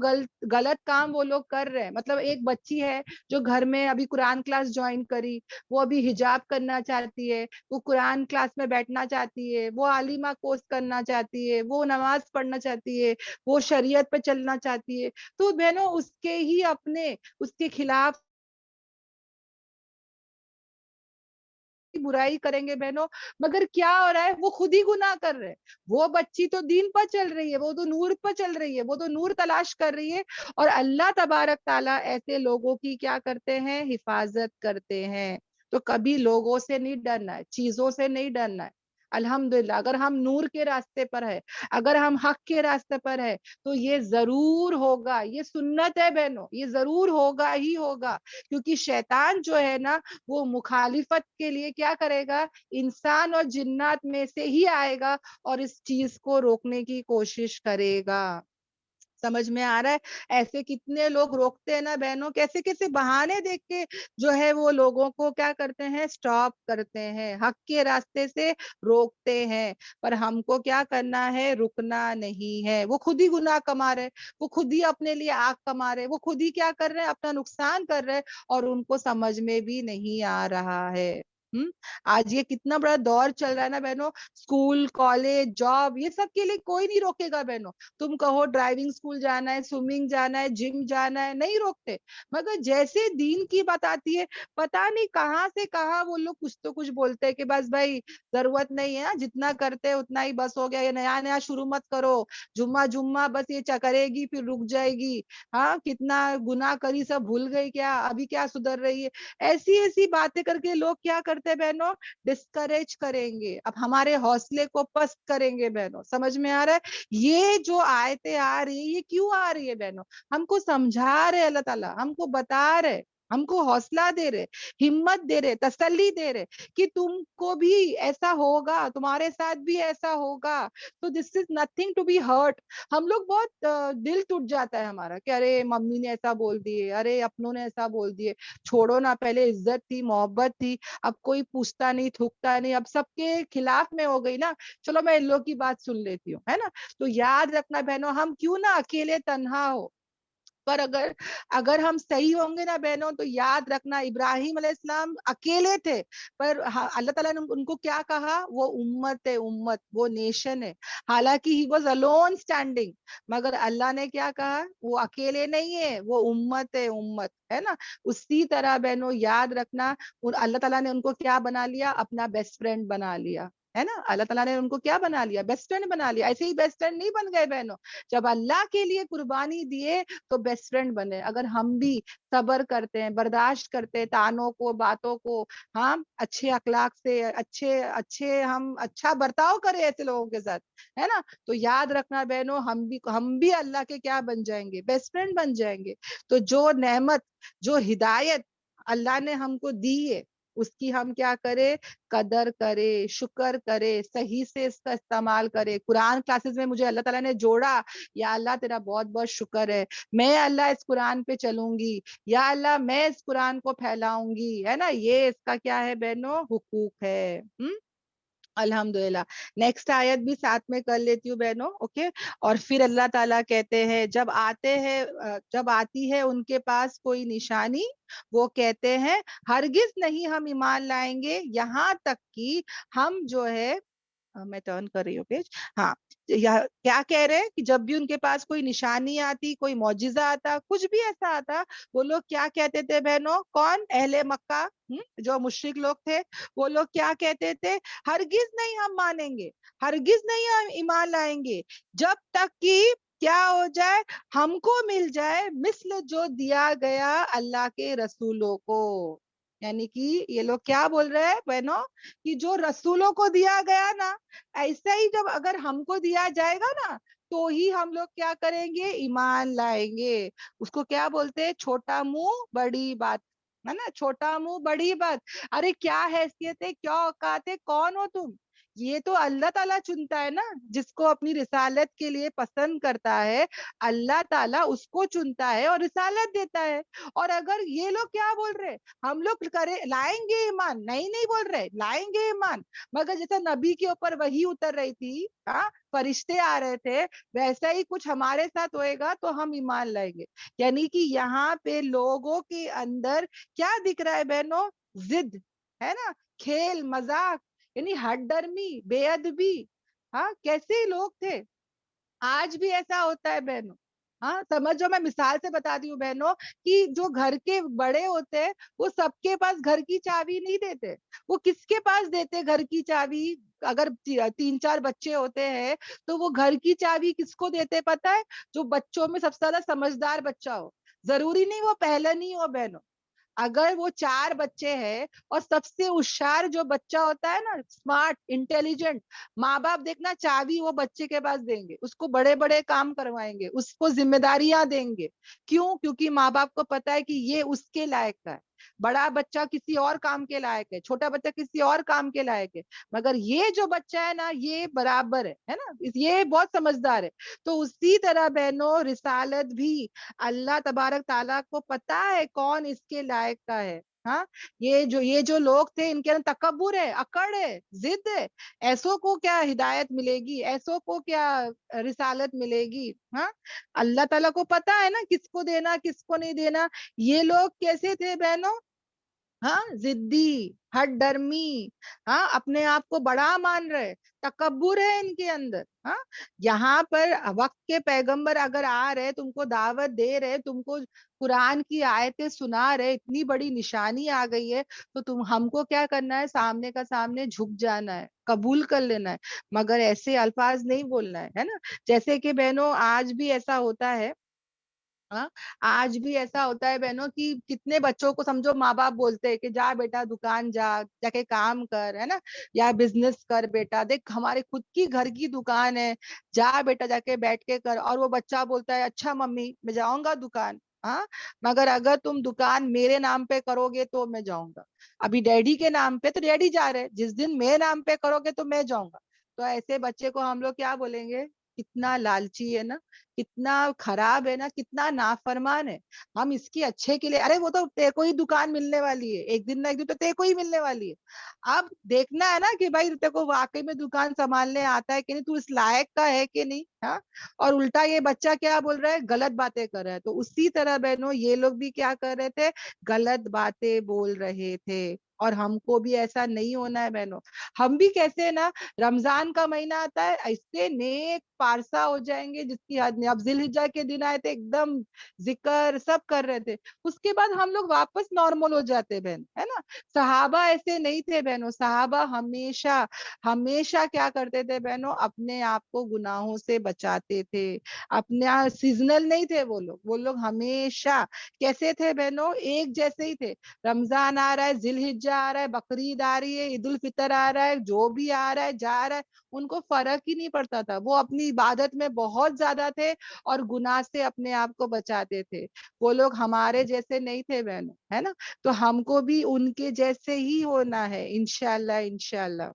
गलत काम वो लोग कर रहे हैं। मतलब एक बच्ची है जो घर में अभी कुरान क्लास ज्वाइन करी, वो अभी हिजाब करना चाहती है, वो कुरान क्लास में बैठना चाहती है, वो आलिमा कोर्स करना चाहती है, वो नमाज पढ़ना चाहती है, वो शरीयत पे चलना चाहती है, तो बहनों उसके ही अपने, उसके खिलाफ बुराई करेंगे बहनों। मगर क्या हो रहा है, वो खुद ही गुनाह कर रहे हैं। वो बच्ची तो दीन पर चल रही है, वो तो नूर पर चल रही है, वो तो नूर तलाश कर रही है। और अल्लाह तबारक ताला ऐसे लोगों की क्या करते हैं, हिफाजत करते हैं। तो कभी लोगों से नहीं डरना है, चीजों से नहीं डरना है। अल्हम्दुलिल्लाह, अगर हम नूर के रास्ते पर है, अगर हम हक के रास्ते पर है, तो ये जरूर होगा, ये सुन्नत है बहनों, ये जरूर होगा ही होगा। क्योंकि शैतान जो है ना, वो मुखालिफत के लिए क्या करेगा, इंसान और जिन्नात में से ही आएगा और इस चीज को रोकने की कोशिश करेगा। समझ में आ रहा है? ऐसे कितने लोग रोकते हैं ना बहनों, कैसे कैसे बहाने देख के जो है वो लोगों को क्या करते हैं, स्टॉप करते हैं, हक के रास्ते से रोकते हैं। पर हमको क्या करना है, रुकना नहीं है। वो खुद ही गुनाह कमा रहे, वो खुद ही अपने लिए आग कमा रहे, वो खुद ही क्या कर रहे हैं, अपना नुकसान कर रहे हैं, और उनको समझ में भी नहीं आ रहा है। आज ये कितना बड़ा दौर चल रहा है ना बहनों, स्कूल, कॉलेज, जॉब, ये सब के लिए कोई नहीं रोकेगा बहनों। तुम कहो ड्राइविंग स्कूल जाना है, स्विमिंग जाना है, जिम जाना है, नहीं रोकते। मगर जैसे दीन की बात आती है, पता नहीं कहाँ से कहाँ वो लोग कुछ तो कुछ बोलते हैं कि बस भाई जरूरत नहीं है ना, जितना करते हैं उतना ही बस हो गया, ये नया नया शुरू मत करो, जुम्मा जुम्मा बस ये करेगी फिर रुक जाएगी। हाँ, कितना गुनाह करी, सब भूल गई क्या, अभी क्या सुधर रही है। ऐसी ऐसी बातें करके लोग क्या करते हैं बहनों, डिस्करेज करेंगे, अब हमारे हौसले को पस्त करेंगे बहनों। समझ में आ रहा है? ये जो आयतें आ रही है, ये क्यों आ रही है बहनों, हमको समझा रहे अल्लाह ताला, हमको बता रहे। हमको हौसला दे रहे, हिम्मत दे रहे, तसल्ली दे रहे कि तुमको भी ऐसा होगा, तुम्हारे साथ भी ऐसा होगा, तो this is nothing to be hurt. हम लोग बहुत दिल टूट जाता है हमारा कि अरे मम्मी ने ऐसा बोल दिए, अरे अपनों ने ऐसा बोल दिए, छोड़ो ना, पहले इज्जत थी, मोहब्बत थी, अब कोई पूछता नहीं, थूकता नहीं, अब सबके खिलाफ में हो गई ना, चलो मैं इन लोग की बात सुन लेती हूँ, है ना। तो याद रखना बहनों, हम क्यों ना अकेले तन्हा हो, पर अगर अगर हम सही होंगे ना बहनों, तो याद रखना इब्राहिम अलैहिस्सलाम अकेले थे, पर अल्लाह ताला ने उनको क्या कहा, वो उम्मत है, उम्मत, वो नेशन है। हालांकि ही वाज अलोन स्टैंडिंग, मगर अल्लाह ने क्या कहा, वो अकेले नहीं है, वो उम्मत है, उम्मत, है ना। उसी तरह बहनों याद रखना, अल्लाह ताला ने उनको क्या बना लिया, अपना बेस्ट फ्रेंड बना लिया, है ना। अल्लाह ताला ने उनको क्या बना लिया, बेस्ट फ्रेंड बना लिया। ऐसे ही बेस्ट फ्रेंड नहीं बन गए बहनों, जब अल्लाह के लिए कुर्बानी दिए तो बेस्ट फ्रेंड बने। अगर हम भी सब्र करते हैं, बर्दाश्त करते हैं तानों को, बातों को, हम अच्छे अखलाक से, अच्छे अच्छे हम अच्छा बर्ताव करें ऐसे लोगों के साथ, है ना, तो याद रखना बहनों, हम भी अल्लाह के क्या बन जाएंगे, बेस्ट फ्रेंड बन जाएंगे। तो जो नेमत, जो हिदायत अल्लाह ने हमको दी है, उसकी हम क्या करें, कदर करे, शुक्र करे, सही से इसका इस्तेमाल करे। कुरान क्लासेस में मुझे अल्लाह ताला ने जोड़ा, या अल्लाह तेरा बहुत बहुत शुक्र है, मैं अल्लाह इस कुरान पे चलूंगी, या अल्लाह मैं इस कुरान को फैलाऊंगी, है ना। ये इसका क्या है बहनों, हुकूक है। अल्हम्दुलिल्लाह। नेक्स्ट आयत भी साथ में कर लेती हूँ बहनों, ओके। और फिर अल्लाह ताला कहते हैं, जब आती है उनके पास कोई निशानी, वो कहते हैं हरगिज नहीं हम ईमान लाएंगे, यहाँ तक कि हम जो है, मैं टर्न कर रही हूँ पेज, हाँ, क्या कह रहे हैं कि जब भी उनके पास कोई निशानी आती, कोई मौजिजा आता, कुछ भी ऐसा आता, वो लोग क्या कहते थे बहनों, कौन, अहले मक्का, जो मुशरिक लोग थे, वो लोग क्या कहते थे, हरगिज नहीं हम मानेंगे, हरगिज नहीं हम ईमान लाएंगे, जब तक कि क्या हो जाए, हमको मिल जाए मिस्ल जो दिया गया अल्लाह के रसूलों को। यानी कि ये लोग क्या बोल रहे हैं बहनों, कि जो रसूलों को दिया गया ना, ऐसा ही जब अगर हमको दिया जाएगा ना, तो ही हम लोग क्या करेंगे, ईमान लाएंगे। उसको क्या बोलते हैं, छोटा मुंह बड़ी बात, है ना, छोटा मुंह बड़ी बात। अरे क्या हैसियत है, क्या औकात है, कौन हो तुम, ये तो अल्लाह ताला चुनता है ना, जिसको अपनी रिसालत के लिए पसंद करता है, अल्लाह ताला उसको चुनता है और रिसालत देता है। और अगर ये लोग क्या बोल रहे हैं, हम लोग करे लाएंगे ईमान, नहीं नहीं बोल रहे, लाएंगे ईमान, मगर जैसे नबी के ऊपर वही उतर रही थी, हाँ, फरिश्ते आ रहे थे, वैसा ही कुछ हमारे साथ होएगा तो हम ईमान लाएंगे। यानी कि यहाँ पे लोगों के अंदर क्या दिख रहा है बहनों, जिद, है ना, खेल मजाक, यानी हट डर्मी, बेअदबी। हाँ, कैसे लोग थे, आज भी ऐसा होता है बहनों। हाँ, समझो, मैं मिसाल से बताती हूँ बहनों, कि जो घर के बड़े होते हैं, वो सबके पास घर की चाबी नहीं देते, वो किसके पास देते घर की चाबी, अगर तीन चार बच्चे होते हैं, तो वो घर की चाबी किसको देते पता है, जो बच्चों में सबसे ज्यादा समझदार बच्चा हो। जरूरी नहीं वो पहला नहीं हो बहनों, अगर वो चार बच्चे हैं और सबसे होशियार जो बच्चा होता है ना, स्मार्ट इंटेलिजेंट, माँ बाप देखना चाबी वो बच्चे के पास देंगे, उसको बड़े बड़े काम करवाएंगे, उसको जिम्मेदारियां देंगे। क्यों, क्योंकि माँ बाप को पता है कि ये उसके लायक का है। बड़ा बच्चा किसी और काम के लायक है, छोटा बच्चा किसी और काम के लायक है, मगर ये जो बच्चा है ना, ये बराबर है ना, ये बहुत समझदार है। तो उसी तरह बहनों, रिसालत भी अल्लाह तबारक ताला को पता है कौन इसके लायक का है। हाँ, ये जो लोग थे, इनके अंदर तकब्बुर है, अकड़ है, जिद है, ऐसों को क्या हिदायत मिलेगी, ऐसों को क्या रिसालत मिलेगी। हाँ, अल्लाह ताला को पता है ना किसको देना, किसको नहीं देना। ये लोग कैसे थे बहनों, हाँ, जिद्दी, हट डर्मी, हाँ, अपने आप को बड़ा मान रहे, तकब्बुर है इनके अंदर। हाँ, यहाँ पर वक्त के पैगंबर अगर आ रहे, तुमको दावत दे रहे, तुमको कुरान की आयतें सुना रहे, इतनी बड़ी निशानी आ गई है, तो तुम हमको क्या करना है, सामने का सामने झुक जाना है, कबूल कर लेना है, मगर ऐसे अल्फाज नहीं बोलना है ना। जैसे कि बहनों आज भी ऐसा होता है, हाँ, आज भी ऐसा होता है बहनों, कि कितने बच्चों को समझो माँ बाप बोलते हैं कि जा बेटा दुकान जा, जाके काम कर, है ना, या बिजनेस कर बेटा, देख हमारे खुद की घर की दुकान है, जा बेटा जाके बैठ के कर, और वो बच्चा बोलता है अच्छा मम्मी मैं जाऊंगा दुकान। हाँ, मगर अगर तुम दुकान मेरे नाम पे करोगे तो मैं जाऊंगा। अभी डैडी के नाम पे तो डैडी जा रहे हैं, जिस दिन मेरे नाम पे करोगे तो मैं जाऊंगा। तो ऐसे बच्चे को हम लोग क्या बोलेंगे? कितना लालची है ना, कितना खराब है ना, कितना नाफरमान है। हम इसकी अच्छे के लिए, अरे वो तो तेरे को ही दुकान मिलने वाली है, एक दिन ना एक दिन तो तेरे को ही मिलने वाली है। अब देखना है ना कि भाई तेरे को वाकई में दुकान संभालने आता है कि नहीं, तू इस लायक का है कि नहीं। हाँ, और उल्टा ये बच्चा क्या बोल रहा है? गलत बातें कर रहा है। तो उसी तरह बहनों ये लोग भी क्या कर रहे थे? गलत बातें बोल रहे थे। और हमको भी ऐसा नहीं होना है बहनों। हम भी कैसे ना, रमजान का महीना आता है ऐसे नेक पारसा हो जाएंगे जिसकी हद नहीं। अब जिलहिज्जा के दिन आए थे, एकदम जिक्र सब कर रहे थे, उसके बाद हम लोग वापस नॉर्मल हो जाते बहन, है ना। सहाबा ऐसे नहीं थे बहनों। सहाबा हमेशा हमेशा क्या करते थे बहनों? अपने आप को गुनाहों से बचाते थे। अपने सीजनल नहीं थे वो लोग। वो लोग हमेशा कैसे थे बहनों? एक जैसे ही थे। रमजान आ रहा है, जिलहिज्जा आ रहा है, बकरीद आ रही है, ईद उल फितर आ रहा है, जो भी आ रहा है जा रहा है, उनको फर्क ही नहीं पड़ता था। वो अपनी इबादत में बहुत ज्यादा थे और गुनाह से अपने आप को बचाते थे। वो लोग हमारे जैसे नहीं थे बहनों, है ना। तो हमको भी उनके जैसे ही होना है, इंशाल्लाह इंशाल्लाह।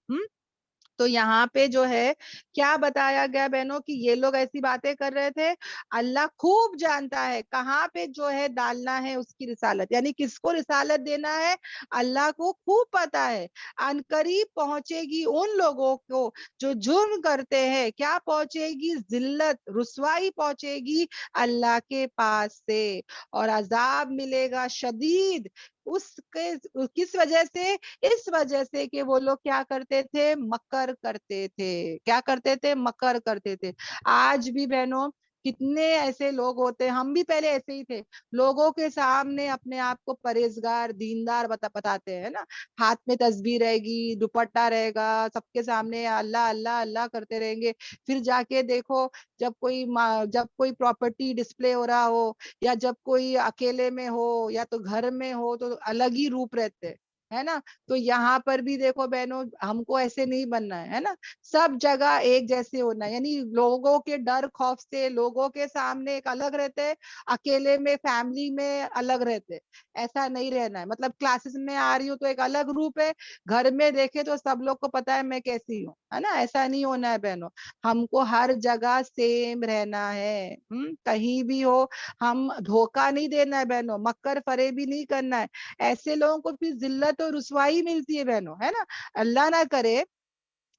तो यहाँ पे जो है क्या बताया गया बहनों कि ये लोग ऐसी बातें कर रहे थे। अल्लाह खूब जानता है कहाँ पे जो है डालना है उसकी रिसालत, यानी किसको रिसालत देना है, अल्लाह को खूब पता है। अनकरीब पहुंचेगी उन लोगों को जो जुर्म करते हैं, क्या पहुंचेगी? जिल्लत, रुसवाई पहुंचेगी अल्लाह के पास से, और अजाब मिलेगा शदीद। उसके किस वजह से? इस वजह से कि वो लोग क्या करते थे? मकर करते थे। क्या करते थे? मकर करते थे। आज भी बहनों कितने ऐसे लोग होते हैं, हम भी पहले ऐसे ही थे, लोगों के सामने अपने आप को परहेजगार दीनदार बताते हैं ना। हाथ में तस्बीह रहेगी, दुपट्टा रहेगा, सबके सामने अल्लाह अल्लाह अल्लाह करते रहेंगे। फिर जाके देखो, जब कोई प्रॉपर्टी डिस्प्ले हो रहा हो, या जब कोई अकेले में हो या तो घर में हो, तो अलग ही रूप रहते हैं, है ना। तो यहाँ पर भी देखो बहनों, हमको ऐसे नहीं बनना है ना। सब जगह एक जैसे होना है, यानी लोगों के डर खौफ से लोगों के सामने एक अलग रहते हैं, अकेले में फैमिली में अलग रहते हैं। ऐसा नहीं रहना है। मतलब क्लासेस में आ रही हूँ तो एक अलग रूप है, घर में देखे तो सब लोग को पता है मैं कैसी हूँ, है ना। ऐसा नहीं होना है बहनों। हमको हर जगह सेम रहना है। कहीं भी हो, हम धोखा नहीं देना है बहनों, मक्कर फरेबी नहीं करना है। ऐसे लोगों को फिर जिल्लत और रुसवाई मिलती है बहनों, है ना। अल्लाह ना करे,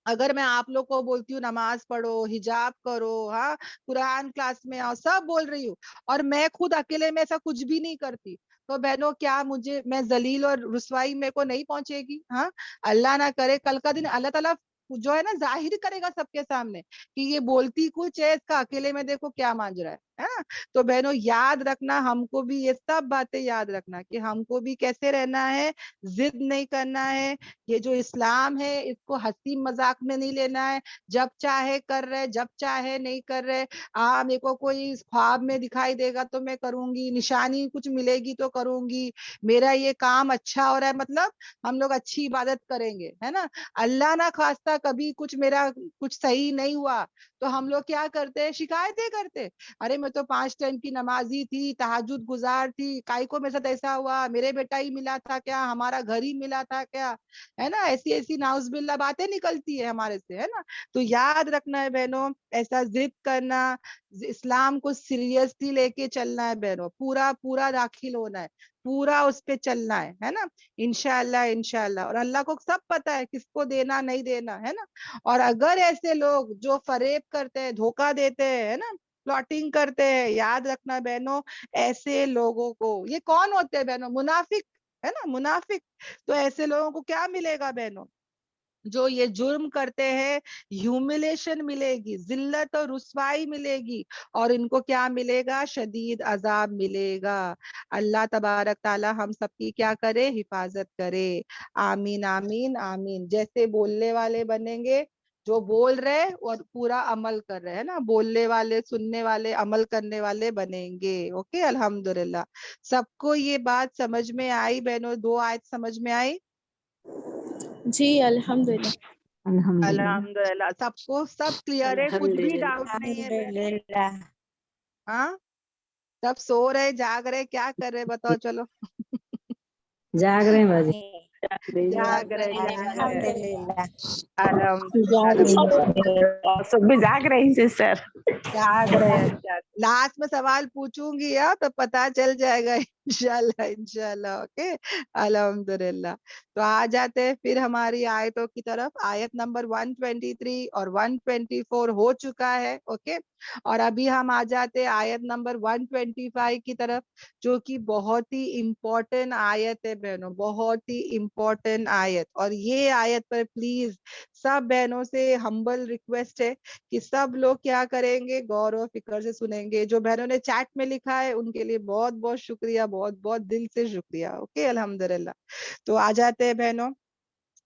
अगर मैं आप लोग को बोलती हूँ नमाज पढ़ो, हिजाब करो, हाँ, कुरान क्लास में आओ, सब बोल रही हूँ, और मैं खुद अकेले में ऐसा कुछ भी नहीं करती, तो बहनों क्या मुझे, मैं जलील और रुसवाई मेरे को नहीं पहुंचेगी? हाँ, अल्लाह ना करे कल का दिन अल्लाह ताला जो है ना जाहिर करेगा सबके सामने कि ये बोलती कुछ है, इसका अकेले में देखो क्या मांझ रहा है ना। तो बहनों याद रखना, हमको भी ये सब बातें याद रखना कि हमको भी कैसे रहना है, जिद नहीं करना है। ये जो इस्लाम है इसको हंसी मजाक में नहीं लेना है। जब चाहे कर रहे, जब चाहे नहीं कर रहे। मेरे को कोई ख्वाब में दिखाई देगा तो मैं करूंगी, निशानी कुछ मिलेगी तो करूंगी, मेरा ये काम अच्छा हो रहा है, मतलब हम लोग अच्छी इबादत करेंगे, है ना। अल्लाह ना खास्ता कभी कुछ मेरा कुछ सही नहीं हुआ तो हम लोग क्या करते हैं? शिकायतें करते। अरे मैं तो 5 टाइम की नमाजी थी, तहज्जुद गुजार थी, काई को मेरे साथ ऐसा हुआ, मेरे बेटा ही मिला था क्या, हमारा घर ही मिला था क्या, है ना। ऐसी ऐसी नाउजुबिल्ला बातें निकलती है हमारे से, है ना। तो याद रखना है बहनों, ऐसा जिद करना, इस्लाम को सीरियसली लेके चलना है बहनों, पूरा पूरा दाखिल होना है, पूरा उस पे चलना है ना। इंशाअल्लाह इंशाअल्लाह। और अल्लाह को सब पता है किसको देना नहीं देना, है ना। और अगर ऐसे लोग जो फरेब करते हैं, धोखा देते हैं, है ना, प्लॉटिंग करते हैं, याद रखना बहनों, ऐसे लोगों को, ये कौन होते हैं बहनों? मुनाफिक, है ना, मुनाफिक। तो ऐसे लोगों को क्या मिलेगा बहनों? जो ये जुर्म करते हैं, ह्यूमिलेशन मिलेगी, जिल्लत और रुसवाई मिलेगी, और इनको क्या मिलेगा? शदीद अजाब मिलेगा। अल्लाह तबारक ताला हम सबकी क्या करे? हिफाजत करे। आमीन आमीन आमीन। जैसे बोलने वाले बनेंगे, जो बोल रहे और पूरा अमल कर रहे हैं ना, बोलने वाले, सुनने वाले, अमल करने वाले बनेंगे। ओके, अल्हम्दुलिल्लाह। सबको ये बात समझ में आई बहनों? 2 आयत समझ में आई? जी अल्हम्दुलिल्लाह। अल्हम्दुलिल्लाह। अल्हम्दुलिल्लाह, सबको सब क्लियर है, कुछ भी अल्हम्दुलिल्लाह। डाउट नहीं है बहनों? अल्हम्दुलिल्लाह। हाँ, सब सो रहे, जाग रहे, क्या कर रहे बताओ चलो। जाग रहे हैं बाजी। जाग रहे, जाग रहे। अल्हम्दुलिल्लाह अल्हम्दुलिल्लाह, और सब भी जाग रहे हैं सिस्टर। जाग रहे हैं। अच्छा, लास्ट में सवाल पूछूंगी तो पता चल जाएगा इंशाल्लाह, इंशाल्लाह। ओके, अल्हम्दुलिल्लाह। तो आ जाते हैं फिर हमारी आयतों की तरफ। आयत नंबर 123 और 124 हो चुका है। ओके, और अभी हम आ जाते हैं आयत नंबर 125 की तरफ, जो कि बहुत ही इम्पोर्टेंट आयत है बहनों, बहुत ही इम्पोर्टेंट आयत। और ये आयत पर प्लीज सब बहनों से हम्बल रिक्वेस्ट है कि सब लोग क्या करेंगे, गौर और फिक्र से सुनेंगे। जो बहनों ने चैट में लिखा है उनके लिए बहुत बहुत शुक्रिया, बहुत बहुत दिल से शुक्रिया। ओके, अल्हम्दुलिल्लाह। तो आ जाते हैं बहनों।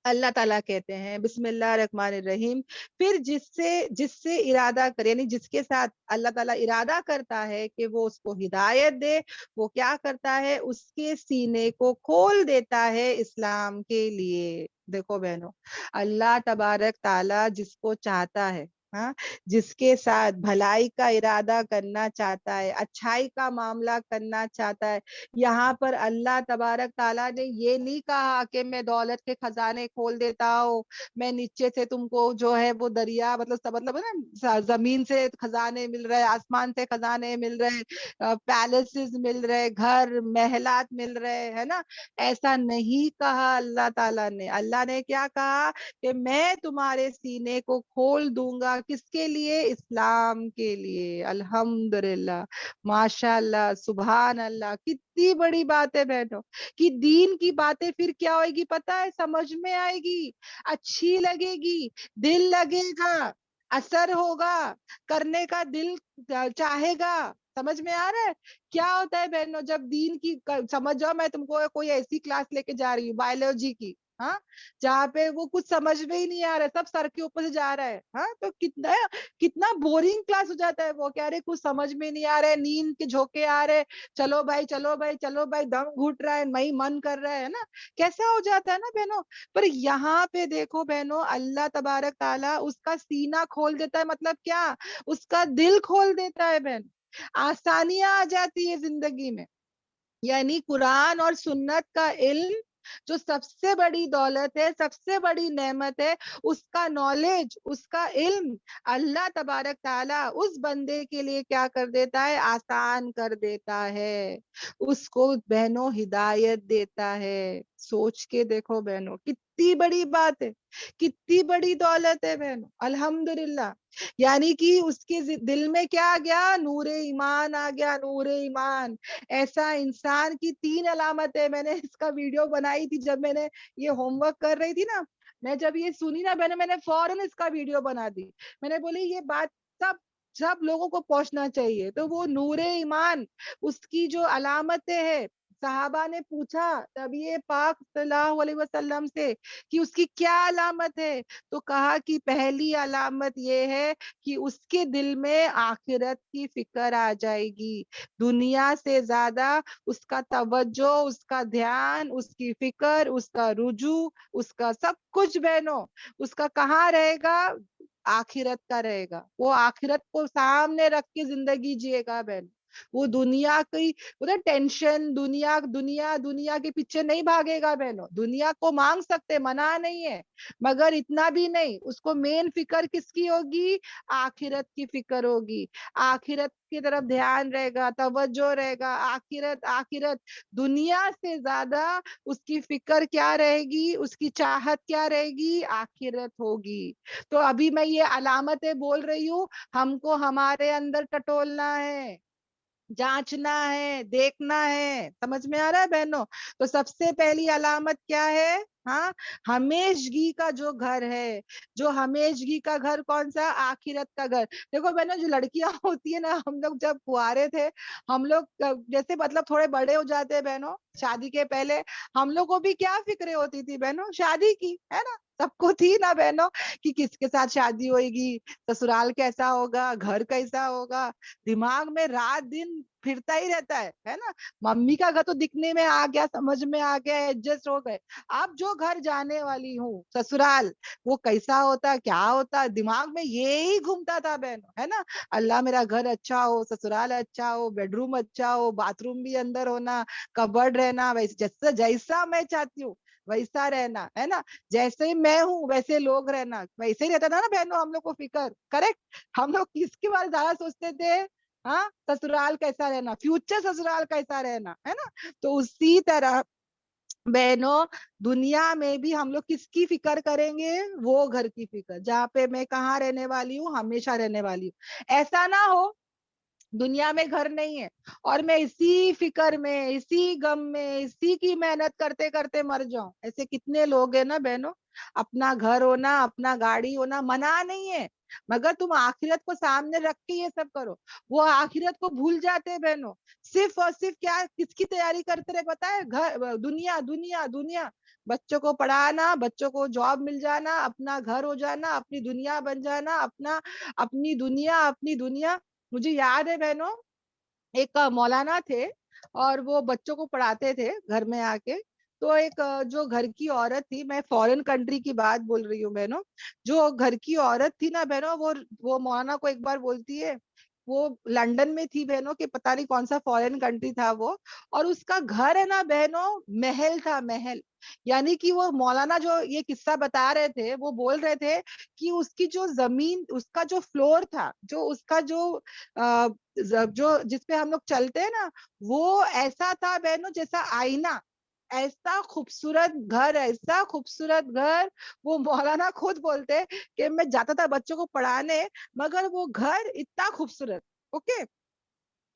अल्लाह ताला कहते हैं बिस्मिल्लाहिर्रहमानिर्रहीम, फिर जिससे जिससे इरादा करे, यानी जिसके साथ अल्लाह ताला इरादा करता है कि वो उसको हिदायत दे, वो क्या करता है, उसके सीने को खोल देता है इस्लाम के लिए। देखो बहनों, अल्लाह तबारक ताला जिसको चाहता है, हाँ, जिसके साथ भलाई का इरादा करना चाहता है, अच्छाई का मामला करना चाहता है, यहाँ पर अल्लाह तबारक ताला ने ये नहीं कहा कि मैं दौलत के खजाने खोल देता हूँ, मैं नीचे से तुमको जो है वो दरिया, मतलब है ना, जमीन से खजाने मिल रहे, आसमान से खजाने मिल रहे, पैलेसेस मिल रहे, घर महलात मिल रहे, है ना। ऐसा नहीं कहा अल्लाह ताला ने। अल्लाह ने क्या कहा कि मैं तुम्हारे सीने को खोल दूंगा, किसके लिए, इस्लाम के लिए। अल्हम्दुलिल्लाह, माशाअल्लाह, सुभान अल्लाह। कितनी बड़ी बात है बहनों कि दीन की बातें फिर क्या होगी पता है, समझ में आएगी, अच्छी लगेगी, दिल लगेगा, असर होगा, करने का दिल चाहेगा। समझ में आ रहा है क्या होता है बहनों, जब दीन की समझ जाओ, मैं तुमको कोई ऐसी क्लास लेके जा रही हूँ बायोलॉजी की, हाँ, जहाँ पे वो कुछ समझ में ही नहीं आ रहा है, सब सर के ऊपर से जा रहा है, हाँ, तो कितना कितना बोरिंग क्लास हो जाता है वो, कह रहे कुछ समझ में नहीं आ रहा है, नींद के झोंके आ रहे, चलो भाई चलो भाई चलो भाई, दम घुट रहा है, नहीं मन कर रहा है ना, कैसा हो जाता है ना बहनों। पर यहाँ पे देखो बहनों, अल्लाह तबारक ताला उसका सीना खोल देता है, मतलब क्या, उसका दिल खोल देता है बहन, आसानियां आ जाती है जिंदगी में। यानी कुरान और सुन्नत का इल्म जो सबसे बड़ी दौलत है, सबसे बड़ी नेमत है, उसका नॉलेज, उसका इल्म अल्लाह तबारक ताला उस बंदे के लिए क्या कर देता है, आसान कर देता है, उसको बहनों हिदायत देता है। सोच के देखो बहनों, कितनी बड़ी बात है, कितनी बड़ी दौलत है बहनों, अल्हम्दुलिल्लाह। यानी कि उसके दिल में क्या आ गया, नूरे ईमान आ गया, नूरे ईमान। ऐसा इंसान की 3 अलामत है। मैंने इसका वीडियो बनाई थी जब मैंने ये होमवर्क कर रही थी ना, मैं जब ये सुनी ना मैंने फौरन इसका वीडियो बना दी। मैंने बोली ये बात सब सब लोगों को पहुंचना चाहिए। तो वो नूरे ईमान, उसकी जो अलामतें हैं, सहाबा ने पूछा तभी ये पाक सल्लल्लाहु अलैहि वसल्लम से कि उसकी क्या अलामत है, तो कहा कि पहली अलामत ये है कि उसके दिल में आखिरत की फिक्र आ जाएगी, दुनिया से ज्यादा उसका तवज्जो, उसका ध्यान, उसकी फिक्र, उसका रुजू, उसका सब कुछ बहनों, उसका कहाँ रहेगा, आखिरत का रहेगा। वो आखिरत को सामने रख के जिंदगी जिएगा बहन। वो दुनिया की उधर टेंशन, दुनिया दुनिया दुनिया के पीछे नहीं भागेगा बहनों। दुनिया को मांग सकते, मना नहीं है, मगर इतना भी नहीं। उसको मेन फिक्र किसकी होगी, आखिरत की फिक्र होगी, आखिरत की तरफ ध्यान रहेगा, तवज्जो रहेगा, आखिरत आखिरत। दुनिया से ज्यादा उसकी फिक्र क्या रहेगी, उसकी चाहत क्या रहेगी, आखिरत होगी। तो अभी मैं ये अलामतें बोल रही हूँ, हमको हमारे अंदर टटोलना है, जांचना है, देखना है। समझ में आ रहा है बहनों। तो सबसे पहली अलामत क्या है, हाँ, हमेशगी का जो घर है, जो हमेशगी का घर कौन सा, आखिरत का घर। देखो बहनों, जो लड़कियां होती है ना, हम लोग जब कुआरे थे, हम लोग जैसे मतलब थोड़े बड़े हो जाते हैं बहनों, शादी के पहले हम लोग को भी क्या फिक्रे होती थी बहनों, शादी की, है ना, सबको थी ना बहनों, कि किसके साथ शादी होगी, ससुराल कैसा होगा, घर कैसा होगा, दिमाग में रात दिन फिरता ही रहता है ना। मम्मी का घर तो दिखने में आ गया, समझ में आ गया, एडजस्ट हो गए। अब जो घर जाने वाली हूँ ससुराल, वो कैसा होता है, क्या होता है, दिमाग में यही घूमता था बहनों, है ना। अल्लाह मेरा घर अच्छा हो, ससुराल अच्छा हो, बेडरूम अच्छा हो, बाथरूम भी अंदर होना, कबर्ड रहना, वैसे जैसा जैसा मैं चाहती हूँ वैसा रहना, है ना। जैसे मैं हूँ वैसे लोग रहना, वैसे ही रहता था ना बहनों हम लोग को फिकर। करेक्ट। हम लोग किसके बारे में ज्यादा सोचते थे, हाँ, ससुराल कैसा रहना, फ्यूचर ससुराल कैसा रहना, है ना। तो उसी तरह बहनों दुनिया में भी हम लोग किसकी फिक्र करेंगे, वो घर की फिक्र, जहाँ पे मैं कहाँ रहने वाली हूँ, हमेशा रहने वाली हूँ। ऐसा ना हो दुनिया में घर नहीं है और मैं इसी फिक्र में, इसी गम में, इसी की मेहनत करते करते मर जाऊं। ऐसे कितने लोग हैं ना बहनों। अपना घर होना, अपना गाड़ी होना मना नहीं है, मगर तुम आखिरत को सामने रख के ये सब करो। वो आखिरत को भूल जाते हैं बहनों। सिर्फ और सिर्फ क्या किसकी तैयारी करते रहे पता है, घर, दुनिया दुनिया दुनिया। बच्चों को पढ़ाना, बच्चों को जॉब मिल जाना, अपना घर हो जाना, अपनी दुनिया बन जाना, अपना अपनी दुनिया, अपनी दुनिया। मुझे याद है बहनों, एक मौलाना थे और वो बच्चों को पढ़ाते थे घर में आके। तो एक जो घर की औरत थी, मैं फॉरेन कंट्री की बात बोल रही हूँ बहनों, जो घर की औरत थी ना बहनों, वो मौलाना को एक बार बोलती है, वो लंदन में थी बहनों, कि पता नहीं कौन सा फॉरेन कंट्री था वो, और उसका घर है ना बहनों महल था, महल। यानी कि वो मौलाना जो ये किस्सा बता रहे थे, वो बोल रहे थे कि उसकी जो जमीन, उसका जो फ्लोर था, जो उसका जो जो जिसपे हम लोग चलते हैं ना, वो ऐसा था बहनों जैसा आईना। ऐसा खूबसूरत घर, ऐसा खूबसूरत घर। वो मौलाना खुद बोलते कि मैं जाता था बच्चों को पढ़ाने, मगर वो घर इतना खूबसूरत। ओके।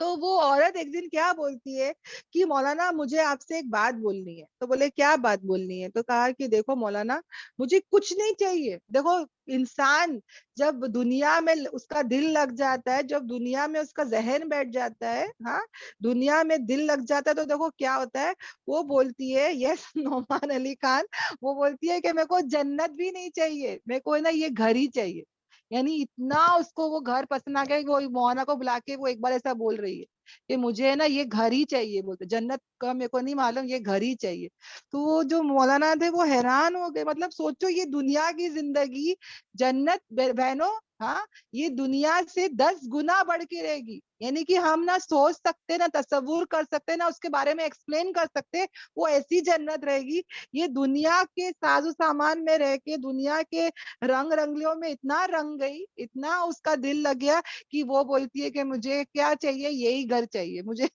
तो वो औरत एक दिन क्या बोलती है कि मौलाना मुझे आपसे एक बात बोलनी है। तो बोले क्या बात बोलनी है। तो कहा कि देखो मौलाना, मुझे कुछ नहीं चाहिए। देखो इंसान जब दुनिया में उसका दिल लग जाता है, जब दुनिया में उसका जहन बैठ जाता है, हाँ, दुनिया में दिल लग जाता है, तो देखो क्या होता है। वो बोलती है, यस नौमान अली खान, वो बोलती है कि मेरे को जन्नत भी नहीं चाहिए, मेरे को ना ये घर ही चाहिए। यानी इतना उसको वो घर पसंद आ गया कि वो मोहना को बुला के वो एक बार ऐसा बोल रही है कि मुझे ना ये घर ही चाहिए, बोलते जन्नत का मेरे को नहीं मालूम, ये घर ही चाहिए। तो वो जो मौलाना थे वो हैरान हो गए। मतलब सोचो ये दुनिया की जिंदगी, जन्नत बहनों, हाँ, ये दुनिया से 10 गुना बढ़ के रहेगी। यानी कि हम ना सोच सकते, ना तसव्वुर कर सकते, ना उसके बारे में एक्सप्लेन कर सकते, वो ऐसी जन्नत रहेगी। ये दुनिया के साजो सामान में रह के, दुनिया के रंग रंगलियों में इतना रंग गई, इतना उसका दिल लग गया कि वो बोलती है कि मुझे क्या चाहिए, यही घर चाहिए मुझे।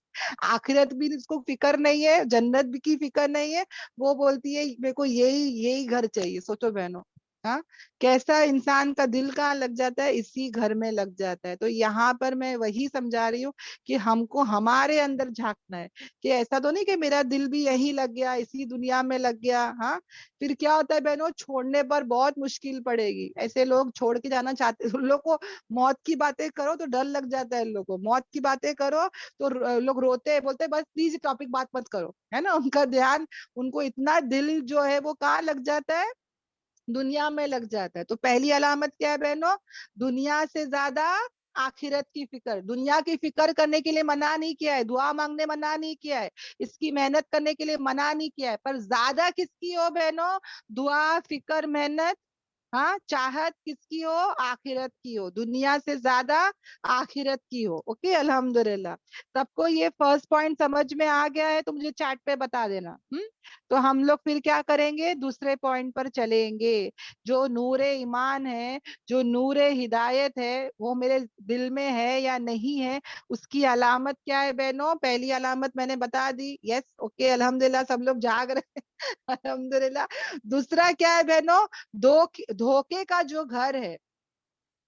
आखिरत भी उसको फिक्र नहीं है, जन्नत भी की फिक्र नहीं है। वो बोलती है मेरे को यही यही घर चाहिए। सोचो बहनों, हाँ, कैसा इंसान का दिल कहाँ लग जाता है, इसी घर में लग जाता है। तो यहाँ पर मैं वही समझा रही हूँ कि हमको हमारे अंदर झांकना है, कि ऐसा तो नहीं कि मेरा दिल भी यही लग गया, इसी दुनिया में लग गया, हाँ। फिर क्या होता है बहनों, छोड़ने पर बहुत मुश्किल पड़ेगी। ऐसे लोग छोड़ के जाना चाहते, उन लोग को मौत की बातें करो तो डर लग जाता है। लोग को मौत की बातें करो तो लोग रोते हैं, बोलते हैं बस प्लीज टॉपिक बात मत करो, है ना। उनका ध्यान, उनको इतना दिल जो है वो कहाँ लग जाता है, दुनिया में लग जाता है। तो पहली अलामत क्या है बहनों, दुनिया से ज्यादा आखिरत की फिक्र। दुनिया की फिक्र करने के लिए मना नहीं किया है, दुआ मांगने मना नहीं किया है, इसकी मेहनत करने के लिए मना नहीं किया है, पर ज्यादा किसकी हो बहनों, दुआ, फिक्र, मेहनत, हाँ, चाहत किसकी हो, आखिरत की हो। दुनिया से ज्यादा आखिरत की हो। ओके, अल्हम्दुलिल्लाह। सबको ये फर्स्ट पॉइंट समझ में आ गया है तो मुझे चैट पे बता देना। तो हम लोग फिर क्या करेंगे, दूसरे पॉइंट पर चलेंगे। जो नूरे ईमान है, जो नूरे हिदायत है, वो मेरे दिल में है या नहीं है, उसकी अलामत क्या है बहनों। पहली अलामत मैंने बता दी, यस, ओके, अल्हम्दुलिल्लाह, सब लोग जाग रहे हैं अल्हम्दुलिल्लाह। दूसरा क्या है बहनों, धोखे का जो घर है,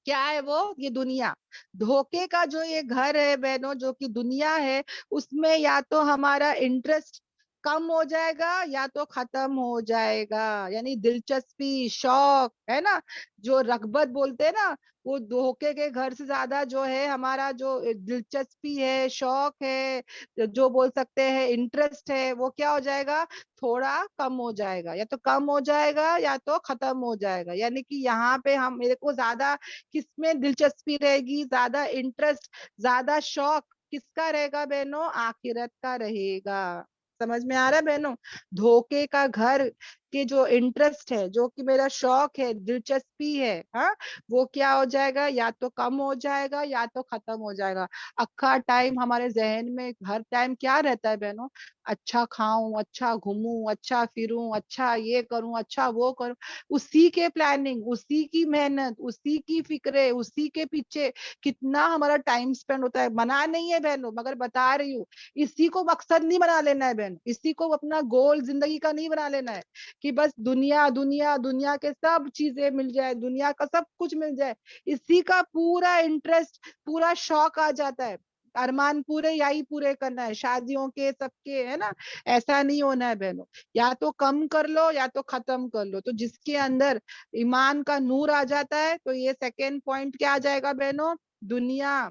क्या है वो, ये दुनिया। धोखे का जो ये घर है बहनों, जो कि दुनिया है, उसमें या तो हमारा इंटरेस्ट कम हो जाएगा या तो खत्म हो जाएगा। यानी दिलचस्पी, शौक, है ना, जो रगबत बोलते हैं ना, वो धोखे के घर से ज्यादा जो है हमारा जो दिलचस्पी है, शौक है, जो बोल सकते हैं इंटरेस्ट है, वो क्या हो जाएगा, थोड़ा कम हो जाएगा, या तो कम हो जाएगा या तो खत्म हो जाएगा। यानी कि यहाँ पे हम, मेरे को ज्यादा किसमें दिलचस्पी रहेगी, ज्यादा इंटरेस्ट, ज्यादा शौक کس کا رہے گا بہنوں؟ آخرت کا رہے گا. سمجھ میں آ رہا ہے بہنوں؟ دھوکے کا گھر کہ جو انٹرسٹ ہے، جو کہ میرا شوق ہے، دلچسپی ہے، ہاں، وہ کیا ہو جائے گا؟ یا تو کم ہو جائے گا یا تو ختم ہو جائے گا. اکھا ٹائم ہمارے ذہن میں ہر ٹائم کیا رہتا ہے بہنوں؟ اچھا کھاؤں، اچھا گھوموں، اچھا پھروں، اچھا یہ کروں، اچھا وہ کروں. اسی کے پلاننگ، اسی کی محنت، اسی کی فکرے، اسی کے پیچھے کتنا ہمارا ٹائم سپینڈ ہوتا ہے. منع نہیں ہے بہنوں، مگر بتا رہی ہوں اسی کو مقصد نہیں بنا لینا ہے بہن، اسی کو اپنا گول زندگی کا نہیں بنا لینا ہے کہ بس دنیا دنیا دنیا کے سب چیزیں مل جائے، دنیا کا سب کچھ مل جائے. اسی کا پورا انٹرسٹ، پورا شوق آ جاتا ہے. ارمان پورے یہی پورے کرنا ہے، شادیوں کے سب کے، ہے نا. ایسا نہیں ہونا ہے بہنوں. یا تو کم کر لو یا تو ختم کر لو. تو جس کے اندر ایمان کا نور آ جاتا ہے تو یہ سیکنڈ پوائنٹ کیا آ جائے گا بہنوں؟ دنیا،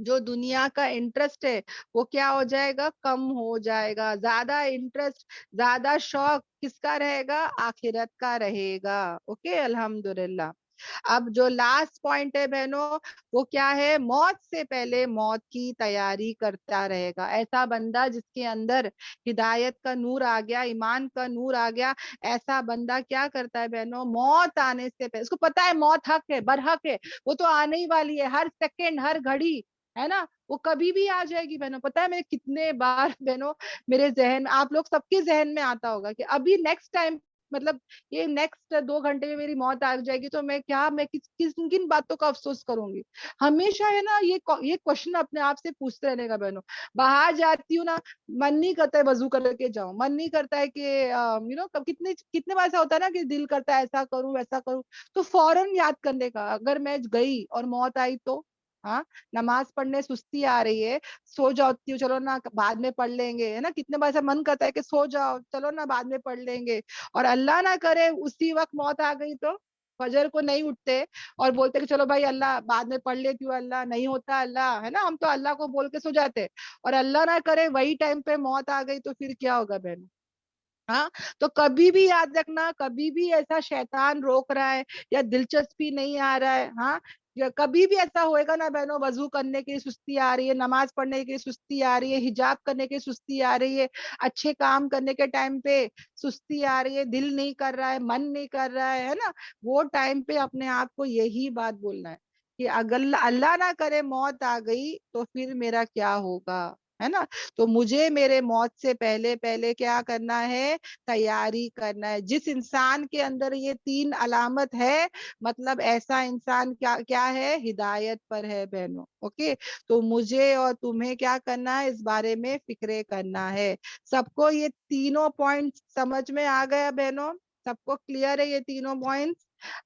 جو دنیا کا انٹرسٹ ہے وہ کیا ہو جائے گا؟ کم ہو جائے گا. زیادہ انٹرسٹ، زیادہ شوق کس کا رہے گا؟ آخرت کا رہے گا. اوکے، الحمدللہ. اب جو لاسٹ پوائنٹ ہے بہنوں وہ کیا ہے؟ موت سے پہلے موت کی تیاری کرتا رہے گا. ایسا بندہ جس کے اندر ہدایت کا نور آ گیا، ایمان کا نور آ گیا، ایسا بندہ کیا کرتا ہے بہنوں؟ موت آنے سے پہلے، اس کو پتا ہے موت حق ہے، برحق ہے، وہ تو آنے ہی والی ہے، ہر سیکنڈ، ہر گھڑی، ہے نا، وہ کبھی بھی آ جائے گی بہنوں. پتا ہے میں کتنے بار بہنوں میرے ذہن، آپ لوگ سب کے ذہن میں آتا ہوگا کہ ابھی نیکسٹ ٹائم، مطلب یہ نیکسٹ 2 گھنٹے میں میری موت آ جائے گی تو میں کیا، میں کن باتوں کا افسوس کروں گی. ہمیشہ ہے نا یہ کوشچن اپنے آپ سے پوچھتے رہنے کا بہنوں. باہر جاتی ہوں نا، من نہیں کرتا ہے وضو کر کے جاؤں، من نہیں کرتا ہے کہ کتنے بار ایسا ہوتا ہے نا کہ دل کرتا ہے ایسا کروں ویسا کروں، تو فوراً یاد کرنے کا. اگر میں گئی اور موت آئی تو، ہاں، نماز پڑھنے سستی آ رہی ہے، سو جاتی ہوں، چلو نا بعد میں پڑھ لیں گے، ہے نا. کتنے بار ایسا من کرتا ہے کہ سو جاؤ، چلو نا بعد میں پڑھ لیں گے. اور اللہ نہ کرے اسی وقت موت آ گئی تو فجر کو نہیں اٹھتے اور بولتے کہ چلو بھائی اللہ بعد میں پڑھ لیتی ہوں، اللہ نہیں ہوتا، اللہ، ہے نا. ہم تو اللہ کو بول کے سو جاتے، اور اللہ نہ کرے وہی ٹائم پہ موت آ گئی تو پھر کیا ہوگا بہن؟ ہاں. تو کبھی بھی یاد رکھنا، کبھی بھی ایسا شیطان روک رہا ہے یا دلچسپی نہیں آ رہا ہے، ہاں، یا کبھی بھی ایسا ہوئے گا نا بہنوں، وضو کرنے کی سستی آ رہی ہے، نماز پڑھنے کی سستی آ رہی ہے، حجاب کرنے کی سستی آ رہی ہے، اچھے کام کرنے کے ٹائم پہ سستی آ رہی ہے، دل نہیں کر رہا ہے، من نہیں کر رہا ہے نا. وہ ٹائم پہ اپنے آپ کو یہی بات بولنا ہے کہ اگر اللہ نہ کرے موت آ گئی تو پھر میرا کیا ہوگا، ہے نا. تو مجھے میرے موت سے پہلے پہلے کیا کرنا ہے؟ تیاری کرنا ہے. جس انسان کے اندر یہ 3 علامت ہے، مطلب ایسا انسان کیا ہے؟ ہدایت پر ہے بہنوں. اوکے، تو مجھے اور تمہیں کیا کرنا ہے؟ اس بارے میں فکرے کرنا ہے. سب کو یہ تینوں پوائنٹ سمجھ میں آ گیا بہنوں؟ سب کو کلیئر ہے یہ تینوں پوائنٹ؟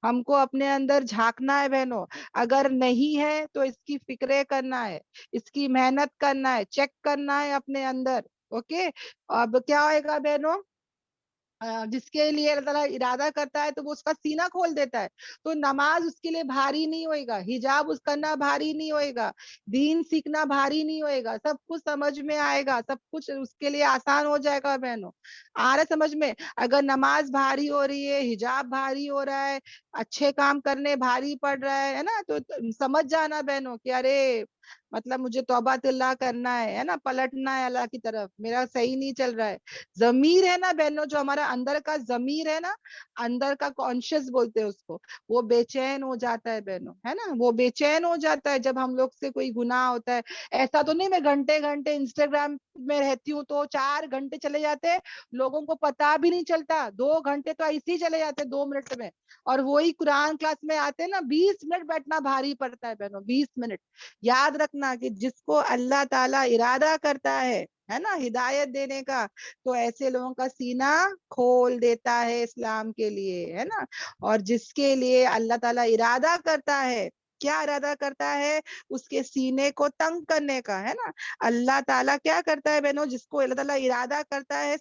ہم کو اپنے اندر جھانکنا ہے بہنوں. اگر نہیں ہے تو اس کی فکرے کرنا ہے، اس کی محنت کرنا ہے، چیک کرنا ہے اپنے اندر. اوکے، اب کیا ہوئے گا بہنوں؟ جس کے لیے اللہ تعالیٰ ارادہ کرتا ہے تو وہ اس کا سینہ کھول دیتا ہے. تو نماز اس کے لیے بھاری نہیں ہوئے گا، حجاب اس کرنا بھاری نہیں ہوئے گا، دین سیکھنا بھاری نہیں ہوئے گا، سب کچھ سمجھ میں آئے گا، سب کچھ اس کے لیے آسان ہو جائے گا بہنوں. آ رہا سمجھ میں؟ اگر نماز بھاری ہو رہی ہے، حجاب بھاری ہو رہا ہے، اچھے کام کرنے بھاری پڑ رہا ہے نا، تو سمجھ جانا بہنوں کہ ارے مطلب مجھے توبہ اللہ کرنا ہے نا، پلٹنا ہے اللہ کی طرف، میرا صحیح نہیں چل رہا ہے. ضمیر ہے نا بہنوں، جو ہمارا اندر کا ضمیر ہے نا، اندر کا کانشیس بولتے ہیں اس کو، وہ بے چین ہو جاتا ہے بہنوں، ہے نا. وہ بے چین ہو جاتا ہے جب ہم لوگ سے کوئی گناہ ہوتا ہے. ایسا تو نہیں میں گھنٹے گھنٹے انسٹاگرام میں رہتی ہوں تو 4 گھنٹے چلے جاتے، لوگوں کو پتا بھی نہیں چلتا، 2 گھنٹے تو ایسے ہی چلے جاتے 2 منٹ میں. اور وہی قرآن کلاس میں آتے نا 20 منٹ بیٹھنا بھاری پڑتا ہے بہنوں، 20 منٹ. یاد رکھنا کہ جس کو اللہ تعالیٰ ارادہ کرتا ہے نا ہدایت دینے کا، تو ایسے لوگوں کا سینہ کھول دیتا ہے اسلام کے لیے، ہے نا. اور جس کے لیے اللہ تعالیٰ ارادہ کرتا ہے، کیا ارادہ کرتا ہے؟ اس کے سینے کو تنگ کرنے کا، ہے نا. اللہ تعالیٰ کیا کرتا ہے بہنوں؟ جس کو اللہ تعالیٰ ارادہ کرتا ہے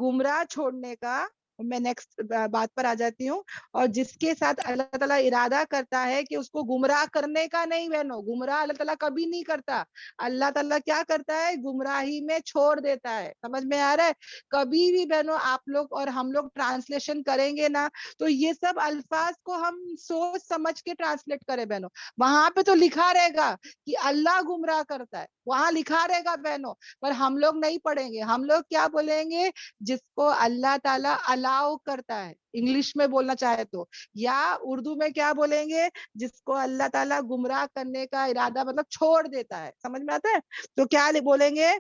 گمراہ چھوڑنے کا، میں نیکسٹ بات پر آ جاتی ہوں. اور جس کے ساتھ اللہ تعالیٰ ارادہ کرتا ہے کہ اس کو گمراہ کرنے کا نہیں بہنوں, گمراہ اللہ تعالیٰ کبھی نہیں کرتا. اللہ تعالیٰ کیا کرتا ہے, گمراہی میں چھوڑ دیتا ہے. سمجھ میں آ رہا ہے؟ کبھی بھی بہنوں آپ لوگ اور ہم لوگ ٹرانسلیشن کریں گے نا, تو یہ سب الفاظ کو ہم سوچ سمجھ کے ٹرانسلیٹ کریں بہنوں. وہاں پہ تو لکھا رہے گا کہ اللہ گمراہ کرتا ہے, وہاں لکھا رہے گا بہنوں, پر ہم لوگ نہیں پڑھیں گے. ہم لوگ کیا بولیں گے, جس کو اللہ تعالیٰ الاؤ کرتا ہے, انگلش میں بولنا چاہے تو, یا اردو میں کیا بولیں گے, جس کو اللہ تعالیٰ گمراہ کرنے کا ارادہ مطلب چھوڑ دیتا ہے. سمجھ میں آتا ہے؟ تو کیا بولیں گے,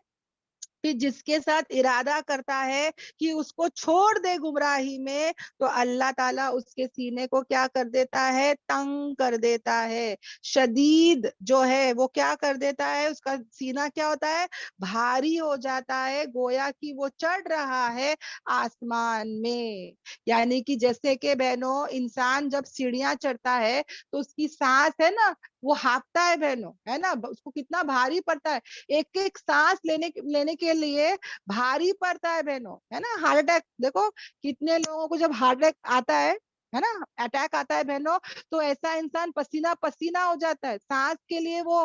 پھر جس کے ساتھ ارادہ کرتا ہے کہ اس کو چھوڑ دے گمراہی میں, تو اللہ تعالیٰ اس کے سینے کو کیا کر دیتا ہے, تنگ کر دیتا ہے. شدید جو ہے وہ کیا کر دیتا ہے, اس کا سینہ کیا ہوتا ہے, بھاری ہو جاتا ہے, گویا کہ وہ چڑھ رہا ہے آسمان میں. یعنی کہ جیسے کہ بہنوں انسان جب سیڑھیاں چڑھتا ہے تو اس کی سانس ہے نا وہ ہانپتا ہے بہنوں, ہے نا, اس کو کتنا بھاری پڑتا ہے, ایک ایک سانس لینے کے لیے بھاری پڑتا ہے بہنوں, ہے نا. ہارٹ اٹیک دیکھو کتنے لوگوں کو جب ہارٹ اٹیک آتا ہے نا, اٹیک آتا ہے بہنوں, تو ایسا انسان پسینہ پسینہ ہو جاتا ہے, سانس کے لیے وہ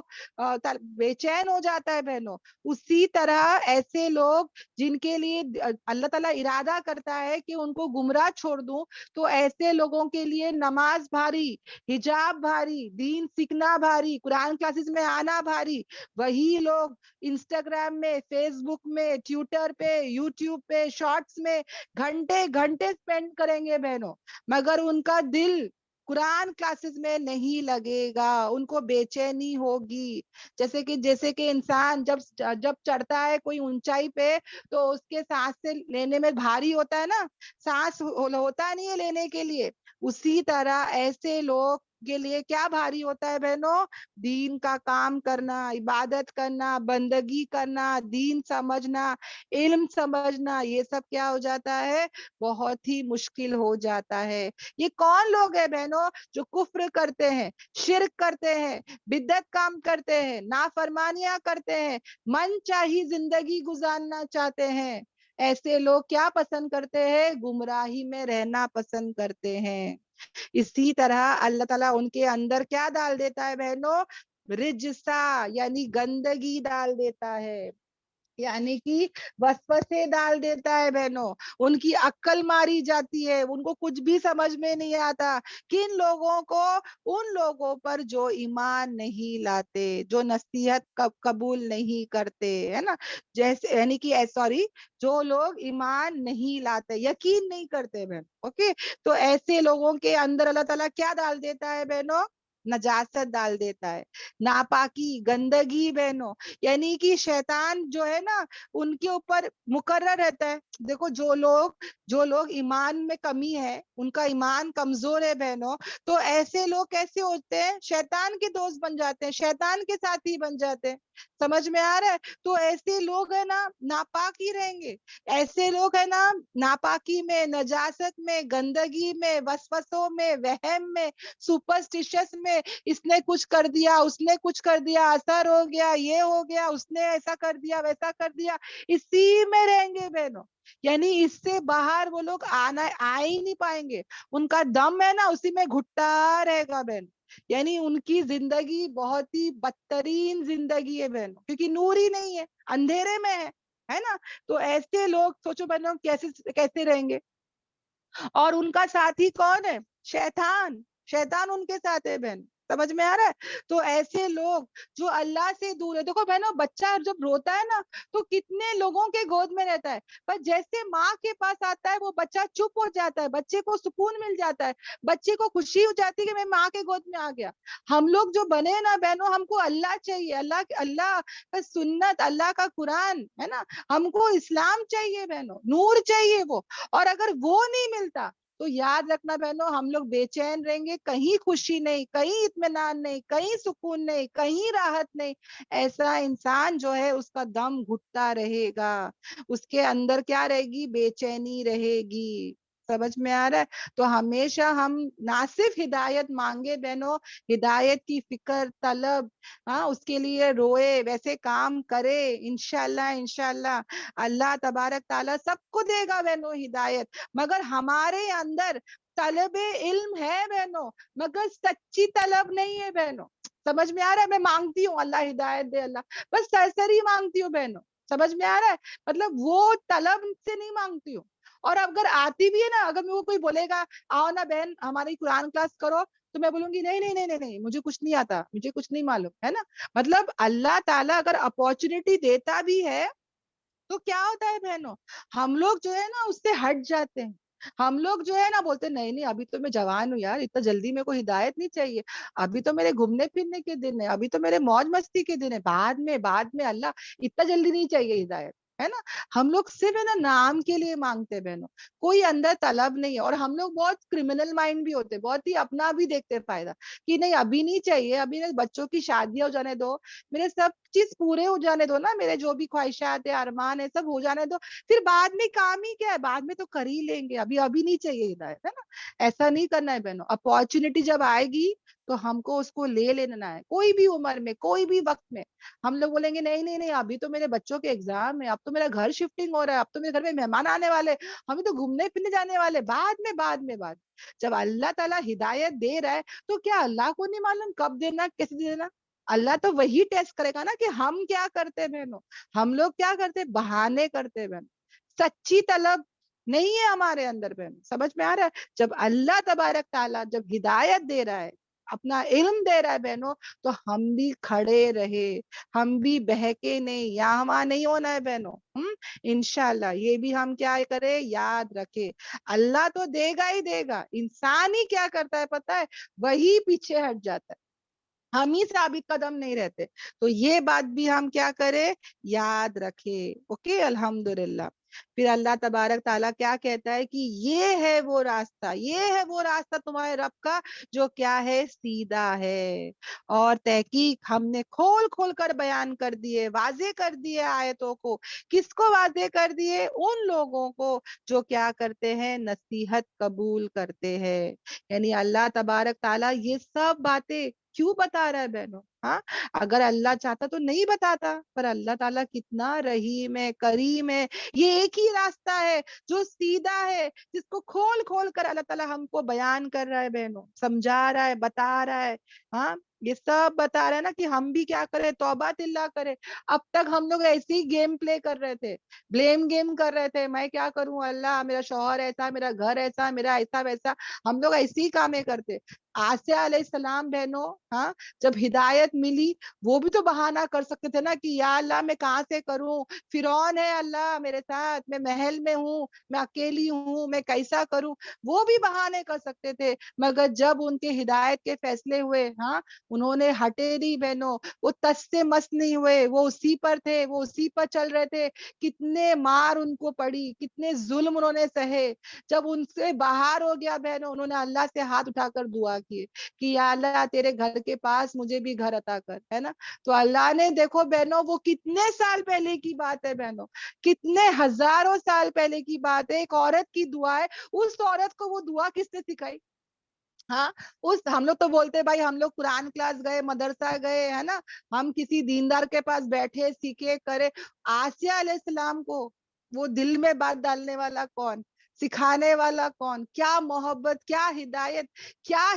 بے چین ہو جاتا ہے بہنوں. اسی طرح ایسے لوگ جن کے لیے اللہ تعالیٰ ارادہ کرتا ہے کہ ان کو گمراہ چھوڑ دوں, تو ایسے لوگوں کے لیے نماز بھاری, حجاب بھاری, دین سیکھنا بھاری, قرآن کلاسز میں آنا بھاری. وہی لوگ انسٹاگرام میں, فیس بک میں, ٹویٹر پہ, یوٹیوب پہ, شارٹس میں گھنٹے گھنٹے اسپینڈ کریں گے بہنوں, مگر ان کا دل قرآن کلاسز میں نہیں لگے گا, ان کو بے چینی ہوگی. جیسے کہ انسان جب چڑھتا ہے کوئی اونچائی پہ, تو اس کے سانس سے لینے میں بھاری ہوتا ہے نا, سانس ہوتا نہیں ہے لینے کے لیے. اسی طرح ایسے لوگ کے لیے کیا بھاری ہوتا ہے بہنوں, دین کا کام کرنا, عبادت کرنا, بندگی کرنا, دین سمجھنا, علم سمجھنا, یہ سب کیا ہو جاتا ہے, بہت ہی مشکل ہو جاتا ہے. یہ کون لوگ ہیں بہنوں, جو کفر کرتے ہیں, شرک کرتے ہیں, بدعت کام کرتے ہیں, نافرمانیاں کرتے ہیں, من چاہی زندگی گزارنا چاہتے ہیں. ایسے لوگ کیا پسند کرتے ہیں, گمراہی میں رہنا پسند کرتے ہیں. اسی طرح اللہ تعالیٰ ان کے اندر کیا ڈال دیتا ہے بہنوں, رجسا یعنی گندگی ڈال دیتا ہے, یعنی کہ وسوسے ڈال دیتا ہے بہنوں. ان کی عقل ماری جاتی ہے, ان کو کچھ بھی سمجھ میں نہیں آتا. کن لوگوں کو, ان لوگوں پر جو ایمان نہیں لاتے, جو نصیحت قبول نہیں کرتے, ہے نا, جیسے یعنی کہ سوری, جو لوگ ایمان نہیں لاتے, یقین نہیں کرتے بہن. اوکے, تو ایسے لوگوں کے اندر اللہ تعالیٰ کیا ڈال دیتا ہے بہنوں, نجاست ڈال دیتا ہے, ناپاکی, گندگی بہنوں. یعنی کہ شیطان جو ہے نا ان کے اوپر مقرر رہتا ہے. دیکھو جو لوگ ایمان میں کمی ہے, ان کا ایمان کمزور ہے بہنوں, تو ایسے لوگ کیسے ہوتے ہیں, شیطان کے دوست بن جاتے ہیں, شیطان کے ساتھی بن جاتے ہیں. سمجھ میں آ رہا ہے؟ تو ایسے لوگ ہے نا ناپاک ہی رہیں گے. ایسے لوگ ہے نا ناپاکی میں, نجاست میں, گندگی میں, وسوسوں میں, وہم میں, سپرسٹیشس میں, اس نے کچھ کر دیا, اس نے کچھ کر دیا, اثر ہو گیا, یہ ہو گیا, اس نے ایسا کر دیا, ویسا کر دیا, اسی میں رہیں گے بہنوں. یعنی اس سے باہر وہ لوگ آ ہی نہیں پائیں گے. ان کا دم ہے نا اسی میں گھٹتا رہے گا بہن. یعنی ان کی زندگی بہت ہی بدترین زندگی ہے بہن, کیونکہ نور ہی نہیں ہے, اندھیرے میں ہے نا. تو ایسے لوگ سوچو بہنوں کیسے رہیں گے. اور ان کا ساتھی کون ہے, شیطان. شیطان ان کے ساتھ ہے بہن. سمجھ میں آ رہا ہے؟ تو ایسے لوگ جو اللہ سے دور ہے, دیکھو بہنوں بچہ جب روتا ہے نا تو کتنے لوگوں کے گود میں رہتا ہے, پر جیسے ماں کے پاس آتا ہے وہ بچہ چپ ہو جاتا ہے, بچے کو سکون مل جاتا ہے, بچے کو خوشی ہو جاتی ہے کہ میں ماں کے گود میں آ گیا. ہم لوگ جو بنے نا بہنوں, ہم کو اللہ چاہیے, اللہ کا سنت, اللہ کا قرآن, ہے نا, ہم کو اسلام چاہیے بہنوں, نور چاہیے وہ. اور اگر وہ نہیں ملتا تو یاد رکھنا بہنوں, ہم لوگ بے چین رہیں گے, کہیں خوشی نہیں, کہیں اطمینان نہیں, کہیں سکون نہیں, کہیں راحت نہیں. ایسا انسان جو ہے اس کا دم گھٹتا رہے گا, اس کے اندر کیا رہے گی, بے چینی رہے گی. سمجھ میں آ رہا ہے؟ تو ہمیشہ ہم نہ صرف ہدایت مانگے بہنوں، ہدایت کی فکر طلب، ہاں اس کے لیے روئے، ویسے کام کرے، انشاءاللہ اللہ تبارک تعالیٰ سب کو دے گا بہنوں ہدایت. مگر ہمارے اندر طلب علم ہے بہنوں، مگر سچی طلب نہیں ہے بہنوں. سمجھ میں آ رہا ہے؟ میں مانگتی ہوں اللہ ہدایت دے اللہ، بس سرسری مانگتی ہوں بہنوں. سمجھ میں آ رہا ہے؟ مطلب وہ طلب سے نہیں مانگتی ہوں. اور اگر آتی بھی ہے نا، اگر وہ کوئی بولے گا آؤ نا بہن ہماری قرآن کلاس کرو، تو میں بولوں گی نہیں نہیں نہیں نہیں نہیں، مجھے کچھ نہیں آتا، مجھے کچھ نہیں معلوم ہے نا. مطلب اللہ تعالیٰ اگر اپورچونٹی دیتا بھی ہے تو کیا ہوتا ہے بہنوں، ہم لوگ جو ہے نا اس سے ہٹ جاتے ہیں. ہم لوگ جو ہے نا بولتے ہیں نہیں نہیں ابھی تو میں جوان ہوں یار، اتنا جلدی میرے کو ہدایت نہیں چاہیے، ابھی تو میرے گھومنے پھرنے کے دن ہے، ابھی تو میرے موج مستی کے دن ہے، بعد میں اللہ اتنا جلدی نہیں چاہیے ہدایت، ہے نا. ہم لوگ صرف ہے نا نام کے لیے مانگتے ہیں بہنوں، کوئی اندر طلب نہیں ہے. اور ہم لوگ بہت کرمنل مائنڈ بھی ہوتے، بہت ہی اپنا بھی دیکھتے فائدہ کہ نہیں ابھی نہیں چاہیے، ابھی میرے بچوں کی شادیاں ہو جانے دو، میرے سب چیز پورے ہو جانے دو نا، میرے جو بھی خواہشات ہے ارمان ہے سب ہو جانے دو، پھر بعد میں کام ہی کیا ہے، بعد میں تو کر ہی لیں گے، ابھی نہیں چاہیے ہدایت، ہے نا. ایسا نہیں کرنا ہے بہنوں. اپورچونٹی جب آئے گی تو ہم کو اس کو لے لینا ہے، کوئی بھی عمر میں کوئی بھی وقت میں. ہم لوگ بولیں گے نہیں نہیں نہیں ابھی تو میرے بچوں کے ایگزام ہے، اب تو میرا گھر شفٹنگ ہو رہا ہے، اب تو میرے گھر میں مہمان آنے والے، ہمیں تو گھومنے پھرنے جانے والے، بعد میں جب اللہ تعالیٰ ہدایت دے رہا ہے تو کیا اللہ کو نہیں معلوم کب دینا کیسے دینا؟ اللہ تو وہی ٹیسٹ کرے گا نا کہ ہم کیا کرتے بہنوں. ہم لوگ کیا کرتے، بہانے کرتے بہن، سچی طلب نہیں ہے ہمارے اندر بہن. سمجھ میں آ رہا ہے؟ جب اللہ تبارک تعالیٰ جب ہدایت دے رہا ہے، اپنا علم دے رہا ہے بہنوں، تو ہم بھی کھڑے رہے، ہم بھی بہکے نہیں، یہاں وہاں نہیں ہونا ہے بہنوں. انشاءاللہ یہ بھی ہم کیا کرے، یاد رکھے اللہ تو دے گا ہی دے گا. انسان ہی کیا کرتا ہے پتا ہے، وہی پیچھے ہٹ جاتا ہے، ہم ہی ثابت قدم نہیں رہتے. تو یہ بات بھی ہم کیا کرے، یاد رکھے. اوکے الحمدللہ. پھر اللہ تبارک تعالیٰ کیا کہتا ہے کہ یہ ہے وہ راستہ تمہارے رب کا جو کیا ہے، سیدھا ہے. اور تحقیق ہم نے کھول کھول کر بیان کر دیے، واضح کر دیے آیتوں کو. کس کو واضح کر دیے؟ ان لوگوں کو جو کیا کرتے ہیں، نصیحت قبول کرتے ہیں. یعنی اللہ تبارک تعالیٰ یہ سب باتیں کیوں بتا رہا ہے بہنوں؟ ہاں اگر اللہ چاہتا تو نہیں بتاتا، پر اللہ تعالیٰ کتنا رحیم ہے، کریم ہے. یہ ایک ہی راستہ ہے جو سیدھا ہے، جس کو کھول کھول کر اللہ تعالیٰ ہم کو بیان کر رہا ہے بہنوں، سمجھا رہا ہے، بتا رہا ہے. ہاں یہ سب بتا رہا ہے نا کہ ہم بھی کیا کریں، توبہ اللہ کرے. اب تک ہم لوگ ایسے ہی گیم پلے کر رہے تھے، بلیم گیم کر رہے تھے، میں کیا کروں اللہ، میرا شوہر ایسا، میرا گھر ایسا، میرا ایسا ویسا. ہم لوگ ایسی ہی کامیں کرتے. آسیہ علیہ السلام بہنوں، ہاں جب ہدایت ملی وہ بھی تو بہانہ کر سکتے تھے نا کہ یا اللہ میں کہاں سے کروں، فرعون ہے اللہ میرے ساتھ، میں محل میں ہوں، میں اکیلی ہوں، میں کیسا کروں. وہ بھی بہانے کر سکتے تھے. مگر جب ان کے ہدایت کے فیصلے ہوئے، ہاں انہوں نے ہٹے نہیں بہنوں، وہ تس سے مس نہیں ہوئے، وہ اسی پر تھے، وہ اسی پر چل رہے تھے. کتنے مار ان کو پڑی، کتنے ظلم انہوں نے سہے. جب ان سے باہر ہو گیا بہنوں، انہوں نے اللہ سے ہاتھ اٹھا کر دعا کی کہ یا اللہ تیرے گھر کے پاس مجھے بھی گھر عطا کر، ہے نا. تو اللہ نے دیکھو بہنوں، وہ کتنے سال پہلے کی بات ہے بہنوں، کتنے ہزاروں سال پہلے کی بات ہے. ایک عورت کی دعا ہے، اس عورت کو وہ دعا کس نے سکھائی؟ ہاں ہم لوگ تو بولتے بھائی ہم لوگ قرآن کلاس گئے، مدرسہ گئے، ہے نا، ہم کسی دیندار کے پاس بیٹھے سیکھے کرے. آسیہ علیہ السلام کو وہ دل میں بات ڈالنے والا کون، سکھانے والا کون؟ کیا محبت، کیا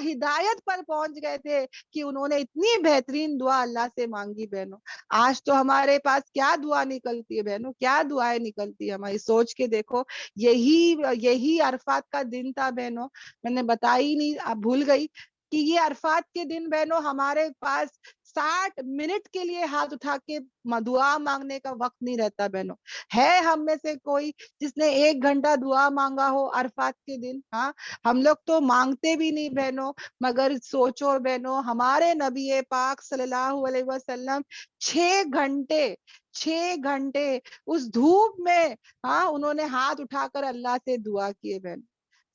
ہدایت پر پہنچ گئے تھے کہ انہوں نے اتنی بہترین دعا اللہ سے مانگی بہنوں. آج تو ہمارے پاس کیا دعا نکلتی ہے بہنوں، کیا دعائیں نکلتی ہے ہماری. سوچ کے دیکھو، یہی عرفات کا دن تھا بہنوں. میں نے بتائی نہیں، اب بھول گئی کہ یہ عرفات کے دن بہنوں ہمارے پاس 60 منٹ کے لیے ہاتھ اٹھا کے دعا مانگنے کا وقت نہیں رہتا بہنوں. ہے ہم میں سے کوئی جس نے 1 گھنٹہ دعا مانگا ہو عرفات کے دن؟ ہاں ہم لوگ تو مانگتے بھی نہیں بہنوں. مگر سوچو بہنوں، ہمارے نبی پاک صلی اللہ علیہ وسلم 6 گھنٹے اس دھوپ میں، ہاں انہوں نے ہاتھ اٹھا کر اللہ سے دعا کیے بہن.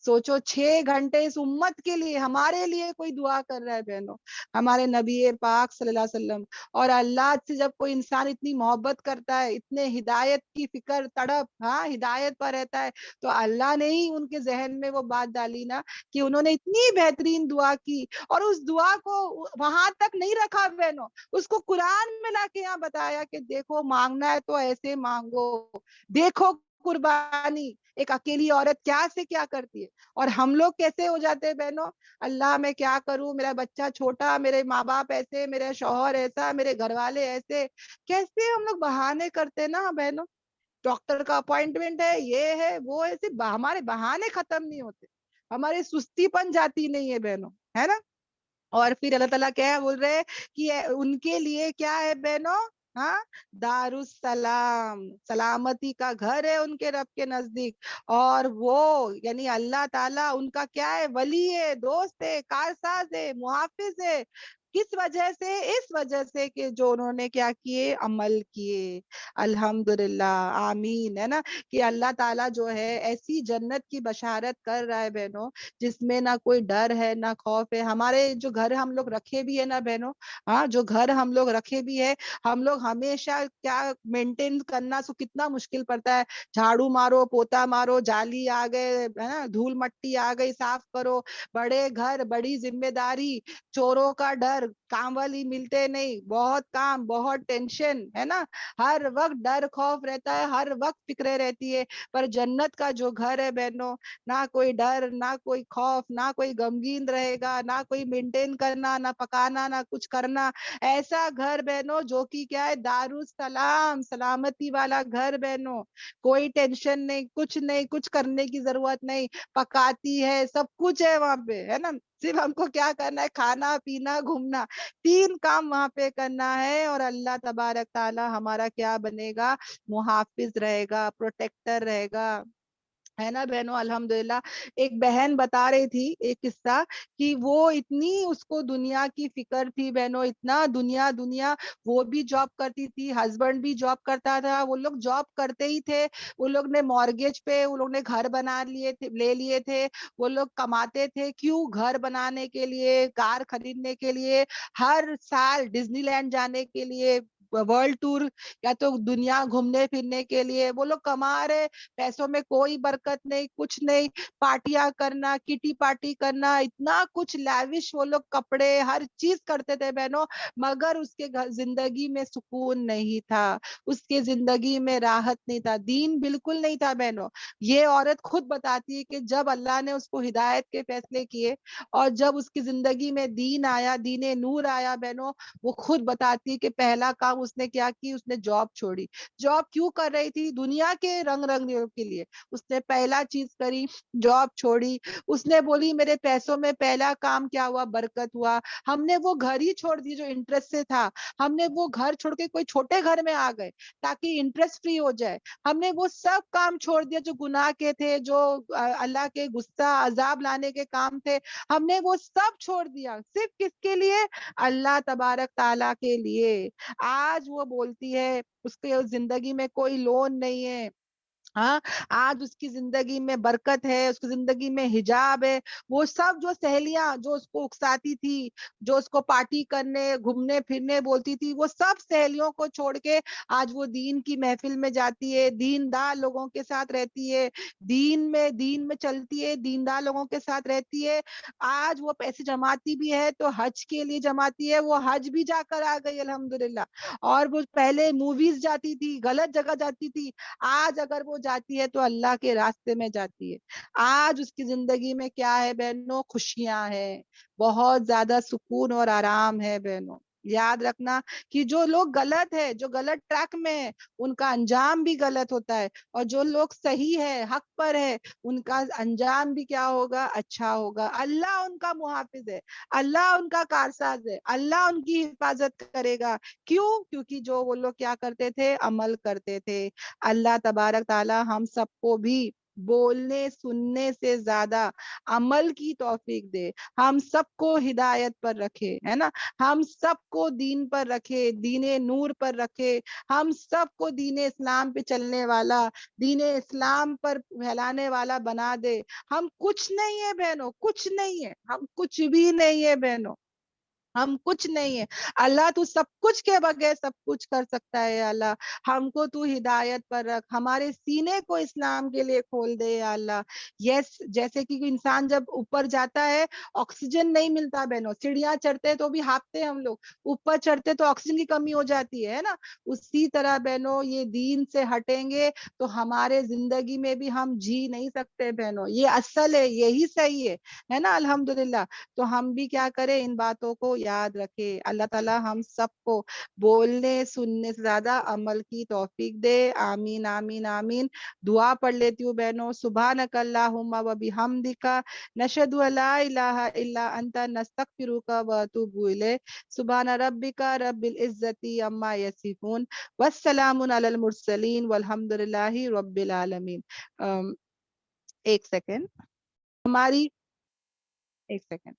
सोचो 6 घंटे इस उम्मत के लिए, हमारे लिए कोई दुआ कर रहा है बहनों, हमारे नबी पाक सल्लल्लाहु अलैहि वसल्लम। और अल्लाह से जब कोई इंसान इतनी मोहब्बत करता है, इतने हिदायत की फिक्र तड़प, हाँ हिदायत पर रहता है, तो अल्लाह ने ही उनके जहन में वो बात डाली ना कि उन्होंने इतनी बेहतरीन दुआ की। और उस दुआ को वहां तक नहीं रखा बहनों, उसको कुरान में लाके यहाँ बताया कि देखो मांगना है तो ऐसे मांगो, देखो कुर्बानी एक अकेली औरत क्या से क्या करती है। और हम लोग कैसे हो जाते हैं बहनों, अल्लाह मैं क्या करूं, मेरा बच्चा छोटा, मेरे माँ बाप ऐसे, मेरे शौहर ऐसा, मेरे घर वाले ऐसे, कैसे हम लोग बहाने करते हैं ना बहनों। डॉक्टर का अपॉइंटमेंट है, ये है वो है, सिर्फ हमारे बहाने खत्म नहीं होते, हमारी सुस्तीपन जाती नहीं है बहनों, है ना। और फिर अल्लाह ताला क्या बोल रहे हैं कि उनके लिए क्या है बहनों, हाँ दारुस सलाम, सलामती का घर है उनके रब के नजदीक। और वो यानी अल्लाह ताला उनका क्या है, वली है, दोस्त है, कारसाज है, मुहाफिज है। किस वजह से, इस वजह से कि जो उन्होंने क्या किए, अमल किए। अल्हम्दुलिल्लाह, आमीन, है ना। कि अल्लाह ताला जो है ऐसी जन्नत की बशारत कर रहा है बहनों, जिसमें ना कोई डर है ना खौफ है। हमारे जो घर हम लोग रखे भी है ना बहनों, हाँ जो घर हम लोग रखे भी है, हम लोग हमेशा क्या मेंटेन करना सो कितना मुश्किल पड़ता है। झाड़ू मारो, पोता मारो, जाली आ गए, है ना, धूल मट्टी आ गई, साफ करो। बड़े घर, बड़ी जिम्मेदारी, चोरों का डर, काम वाली मिलते नहीं, बहुत काम, बहुत टेंशन, है ना। हर वक्त डर खौफ रहता है, हर वक्त फिक्रे रहती है। पर जन्नत का जो घर है बहनों, ना कोई डर, ना कोई खौफ, ना कोई गमगीन रहेगा, ना कोई मेंटेन करना, ना पकाना, ना कुछ करना। ऐसा घर बहनों जो कि क्या है, दारुस सलाम, सलामती वाला घर बहनों। कोई टेंशन नहीं, कुछ नहीं, कुछ करने की जरूरत नहीं, पकाती है, सब कुछ है वहां पे, है ना। सिर्फ हमको क्या करना है, खाना पीना घूमना, 3 काम वहां पे करना है। और अल्लाह तबारक ताला हमारा क्या बनेगा, मुहाफिज रहेगा, प्रोटेक्टर रहेगा, है ना बहनों। अल्हम्दुलिल्लाह, एक बहन बता रही थी एक किस्सा कि वो इतनी उसको दुनिया की फिक्र थी बहनों, इतना दुनिया दुनिया। वो भी जॉब करती थी, हस्बैंड भी जॉब करता था, वो लोग जॉब करते ही थे। वो लोग ने मॉर्गेज पे वो लोग ने घर बना लिए थे, ले लिए थे। वो लोग कमाते थे क्यों, घर बनाने के लिए, कार खरीदने के लिए, हर साल डिज्नीलैंड जाने के लिए, वर्ल्ड टूर, या तो दुनिया घूमने फिरने के लिए वो लोग कमा रहे। पैसों में कोई बरकत नहीं, कुछ नहीं, पार्टियां करना, किटी पार्टी करना, इतना कुछ लैविश, वो लोग कपड़े हर चीज करते थे बहनों। मगर उसके जिंदगी में सुकून नहीं था, उसके जिंदगी में राहत नहीं था, दीन बिल्कुल नहीं था बहनों। ये औरत खुद बताती है कि जब अल्लाह ने उसको हिदायत के फैसले किए और जब उसकी जिंदगी में दीन आया, दीने नूर आया बहनों, वो खुद बताती है कि पहला काम उसने क्या की, उसने जॉब छोड़ी। जॉब क्यों कर रही थी, दुनिया के रंग रंगने के लिए। उसने पहला चीज करी, जॉब छोड़ी। उसने बोली मेरे पैसों में पहला काम क्या हुआ, बरकत हुआ। हमने वो घर ही छोड़ दी जो इंटरेस्ट से था, हमने वो घर छोड़ के कोई छोटे घर में आ गए ताकि इंटरेस्ट फ्री हो जाए। हमने वो सब काम छोड़ दिया जो गुनाह के थे, जो अल्लाह के गुस्सा अजाब लाने के काम थे, हमने वो सब छोड़ दिया। सिर्फ किसके लिए, अल्लाह तबारक ताला के लिए। आज वो बोलती है उसके जिंदगी में कोई लोन नहीं है, हाँ आज उसकी जिंदगी में बरकत है, उसकी जिंदगी में हिजाब है। वो सब जो सहेलियां जो उसको उकसाती थी, जो उसको पार्टी करने घूमने फिरने बोलती थी, वो सब सहेलियों को छोड़ के आज वो दीन की महफिल में जाती है, दीनदार लोगों के साथ रहती है, दीन में चलती है, दीनदार लोगों के साथ रहती है। आज वो पैसे जमाती भी है तो हज के लिए जमाती है, वो हज भी जाकर आ गई अल्हम्दुलिल्लाह। और वो पहले मूवीज जाती थी, गलत जगह जाती थी, आज अगर वो जाती है तो अल्लाह के रास्ते में जाती है। आज उसकी जिंदगी में क्या है बहनों, खुशियां हैं, बहुत ज्यादा सुकून और आराम है बहनों। याद रखना कि जो लोग गलत है, जो गलत ट्रैक में है, उनका अंजाम भी गलत होता है। और जो लोग सही है, हक पर है, उनका अंजाम भी क्या होगा, अच्छा होगा। अल्लाह उनका मुहाफिज है, अल्लाह उनका कारसाज है, अल्लाह उनकी हिफाजत करेगा। क्यों, क्योंकि जो वो लोग क्या करते थे, अमल करते थे। अल्लाह तबारक ताला हम सबको भी بولنے سننے سے زیادہ عمل کی توفیق دے، ہم سب کو ہدایت پر رکھے، ہے نا، ہم سب کو دین پر رکھے، دین نور پر رکھے، ہم سب کو دین اسلام پہ چلنے والا، دین اسلام پر پھیلانے والا بنا دے۔ ہم کچھ نہیں ہے بہنوں، کچھ نہیں ہے، ہم کچھ بھی نہیں ہے بہنوں، ہم کچھ نہیں ہے۔ اللہ تو سب کچھ کے بغیر سب کچھ کر سکتا ہے۔ اللہ ہم کو تو ہدایت پر رکھ، ہمارے سینے کو اسلام کے لیے کھول دے یا اللہ۔ یس، جیسے کہ انسان جب اوپر جاتا ہے آکسیجن نہیں ملتا بہنوں، سیڑھیاں چڑھتے تو بھی ہانپتے ہم لوگ، اوپر چڑھتے تو آکسیجن کی کمی ہو جاتی ہے نا، اسی طرح بہنوں یہ دین سے ہٹیں گے تو ہمارے زندگی میں بھی ہم جی نہیں سکتے بہنوں، یہ اصل ہے، یہی صحیح ہے نا، الحمدللہ۔ تو ہم بھی کیا کریں، ان باتوں کو یاد رکھے۔ اللہ تعالیٰ ہم سب کو بولنے سننے سے زیادہ عمل کی توفیق دے، آمین آمین آمین۔ دعا پڑھ لیتی ہوں بہنوں۔ سبحانک اللہم و بحمدک، نشہد ان لا الہ الا انت، نستغفرک و اتوب الیک۔ سبحان ربک رب العزت عما یصفون، والسلام علی المرسلین، والحمد للہ رب العالمین۔ ایک سیکنڈ، ہماری ایک سیکنڈ